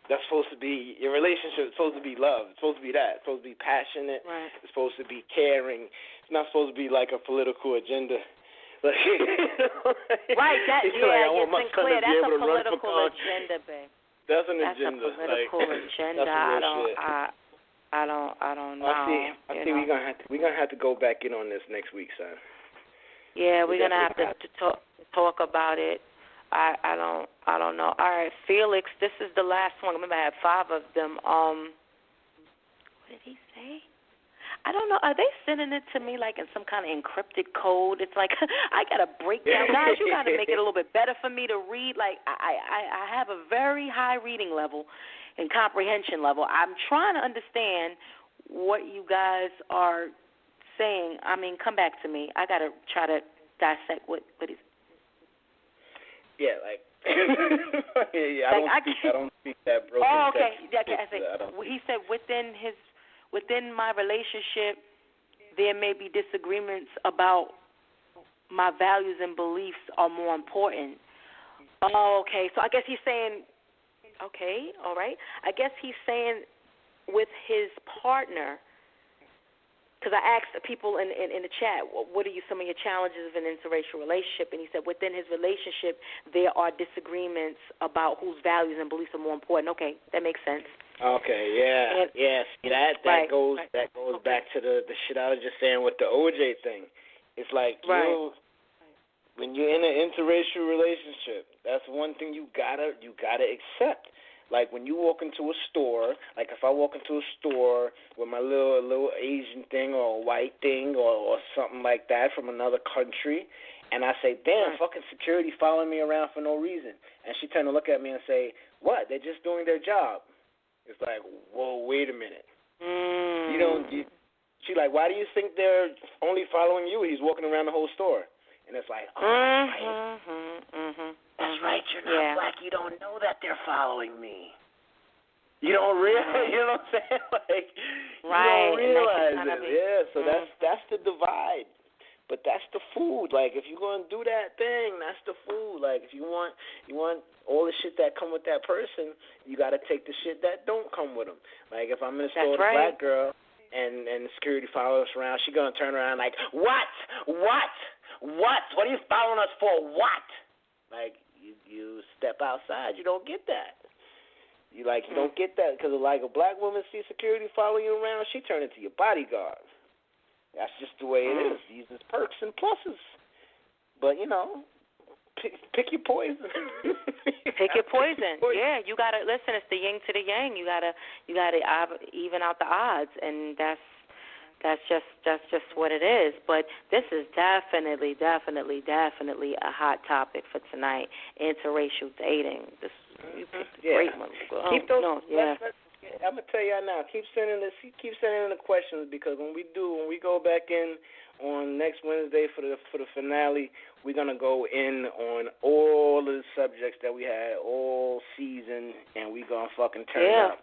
That's supposed to be, your relationship is supposed to be love. It's supposed to be that. It's supposed to be passionate. Right. It's supposed to be caring. It's not supposed to be like a political agenda. Right, I want my son to be able to run for Congress. Agenda, babe. That's an agenda. That's a political agenda. I don't know. I think we're gonna have to go back in on this next week, son. Yeah, we're gonna have to talk about it. I don't know. All right, Felix, this is the last one. Remember, I had 5 of them. What did he say? I don't know. Are they sending it to me like in some kind of encrypted code? It's like I got to break down. Guys, you got to make it a little bit better for me to read. Like I have a very high reading level and comprehension level. I'm trying to understand what you guys are saying. I mean, come back to me. I got to try to dissect what he's. Yeah, like. I don't speak that broken. Oh, okay. Text. He said within my relationship, there may be disagreements about my values and beliefs are more important. Oh, okay. So I guess he's saying, okay, all right. I guess he's saying with his partner. Because I asked people in the chat, what are some of your challenges of an interracial relationship? And he said within his relationship, there are disagreements about whose values and beliefs are more important. Okay, that makes sense. Okay, yeah, yes. That goes back to the shit I was just saying with the OJ thing. It's like when you're in an interracial relationship, that's one thing you gotta accept. Like when you walk into a store, like if I walk into a store with my little Asian thing or a white thing or something like that from another country, and I say, damn, fucking security following me around for no reason. And she turned to look at me and say, what? They're just doing their job. It's like, whoa, wait a minute. She's like, why do you think they're only following you? He's walking around the whole store. And it's like, that's right, you're not black. You don't know that they're following me. You don't realize, you know what I'm saying? Like, you don't realize it. Yeah, so that's the divide. But that's the food. Like, if you're going to do that thing, that's the food. Like, if you want all the shit that come with that person, you got to take the shit that don't come with them. Like, if I'm in a store with a black girl and the security follows us around, she's going to turn around like, what? What are you following us for? What? Like, you step outside, you don't get that. You don't get that because like a black woman sees security following you around, she turn into your bodyguard. That's just the way it is. These are perks and pluses. But pick your poison. Pick your poison. Yeah, you gotta listen. It's the yin to the yang. You gotta even out the odds, and that's just what it is. But this is definitely a hot topic for tonight. Interracial dating. This great one. Keep those. I'm gonna tell y'all now. Keep sending in the questions because when we go back in on next Wednesday for the finale, we're gonna go in on all of the subjects that we had all season, and we're gonna fucking turn it up.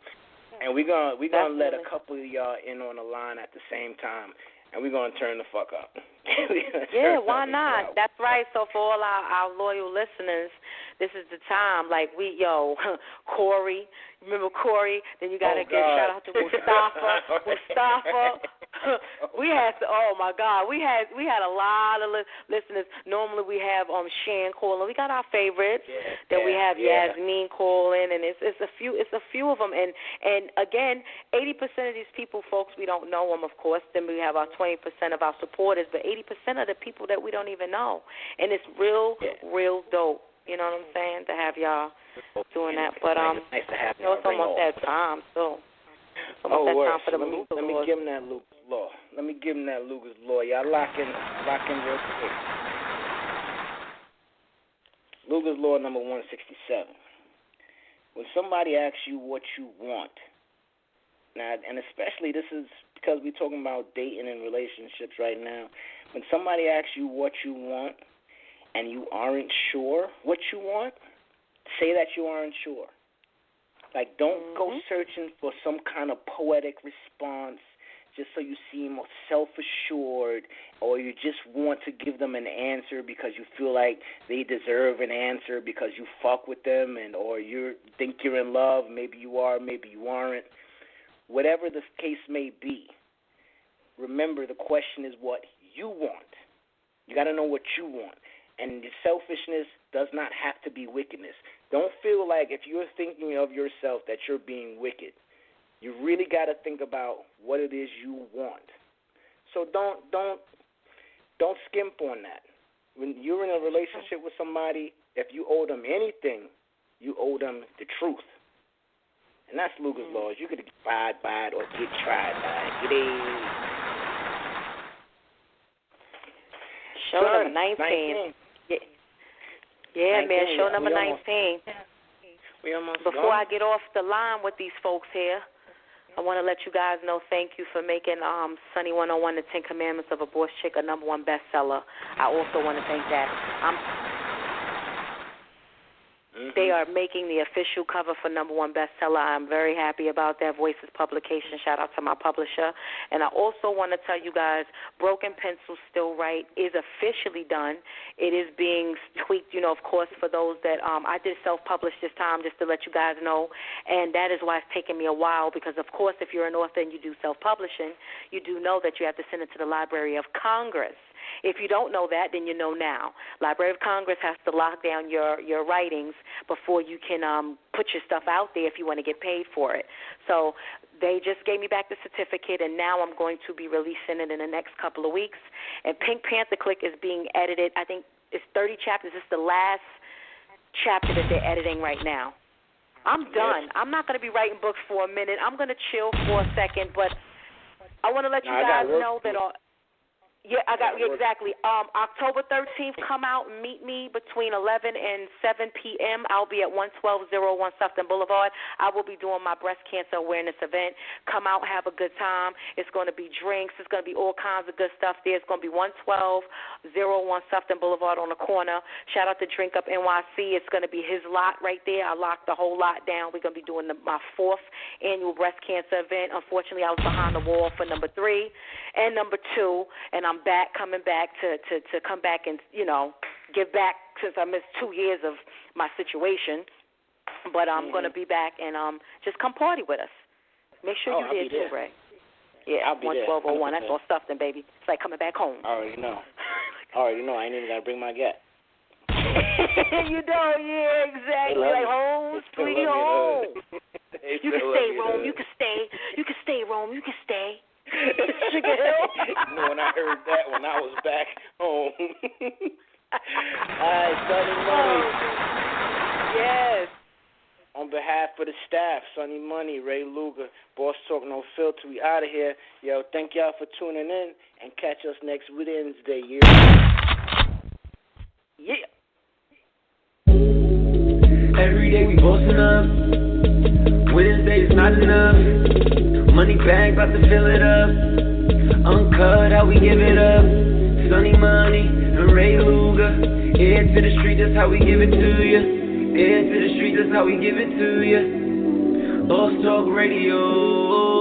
And we're gonna let a couple of y'all in on the line at the same time, and we're gonna turn the fuck up. Why not? That's right. So for all our loyal listeners, this is the time. Like Corey, remember Corey? Then you gotta give shout out to Mustafa. We had a lot of listeners. Normally we have Shan calling. We got our favorites. Then we have Yasmin calling, and it's a few of them. And again, 80% of these people, folks, we don't know them, of course. Then we have our 20% of our supporters, but 80% of the people that we don't even know, and it's real dope. You know what I'm saying? To have y'all doing that, but it's nice to have it's almost that time. So it's almost that time for the Lucas Law. Let me give him that Lucas Law. Y'all lock in real quick. Lucas Law number 167. When somebody asks you what you want, now, and especially this is because we're talking about dating and relationships right now. When somebody asks you what you want and you aren't sure what you want, say that you aren't sure. Like, don't go searching for some kind of poetic response just so you seem self-assured, or you just want to give them an answer because you feel like they deserve an answer because you fuck with them, or you think you're in love. Maybe you are, maybe you aren't. Whatever the case may be, remember the question is what you want. You got to know what you want. And selfishness does not have to be wickedness. Don't feel like if you're thinking of yourself that you're being wicked. You really got to think about what it is you want. So don't skimp on that. When you're in a relationship with somebody, if you owe them anything, you owe them the truth. And that's Lucas Laws. You could abide by it or get tried by it. Show number 19. Yeah, man, show number 19. Before I get off the line with these folks here, I want to let you guys know thank you for making Sunny 101, The 10 Commandments of a Boss Chick, a #1 bestseller. I also want to thank that. They are making the official cover for #1 bestseller. I'm very happy about that. Voices Publication. Shout out to my publisher. And I also want to tell you guys, Broken Pencil Still Right is officially done. It is being tweaked, of course, for those that I did self-publish this time, just to let you guys know. And that is why it's taken me a while, because, of course, if you're an author and you do self-publishing, you do know that you have to send it to the Library of Congress. If you don't know that, then you know now. Library of Congress has to lock down your writings before you can put your stuff out there if you want to get paid for it. So they just gave me back the certificate, and now I'm going to be releasing it in the next couple of weeks. And Pink Panther Click is being edited. I think it's 30 chapters. It's the last chapter that they're editing right now. I'm done. I'm not going to be writing books for a minute. I'm going to chill for a second, but I want to let you guys know that exactly. October 13th, come out and meet me between 11 and 7 p.m. I'll be at 11201 Sufton Boulevard. I will be doing my breast cancer awareness event. Come out, have a good time. It's going to be drinks. It's going to be all kinds of good stuff there. It's going to be 11201 Sufton Boulevard on the corner. Shout out to Drink Up NYC. It's going to be his lot right there. I locked the whole lot down. We're going to be doing my 4th annual breast cancer event. Unfortunately, I was behind the wall for number 3 and number 2, and I'm coming back to come back and, give back, since I missed 2 years of my situation. But I'm going to be back, and just come party with us. Make sure you're there too, Ray. Yeah, I'll be 11201. That's all Sufton, baby. It's like coming back home. I already know. I ain't even got to bring my gat. You know, yeah, exactly. Like home, sweet home. You can stay, Rome. You can stay. You can stay, Rome. You can stay. Sugar Hill. When I heard that, when I was back home. All right, Sunny Money. Yes. On behalf of the staff, Sunny Money, Ray Luger, Boss Talk No Filter, we out of here. Yo, thank y'all for tuning in, and catch us next Wednesday. Yeah. Every day we bossing up. Wednesday is not enough. Money bag, about to fill it up. Uncut, how we give it up. Sunny Money and Ray Luger. Head to the street, that's how we give it to you. Head to the street, that's how we give it to you. Boss Talk Radio.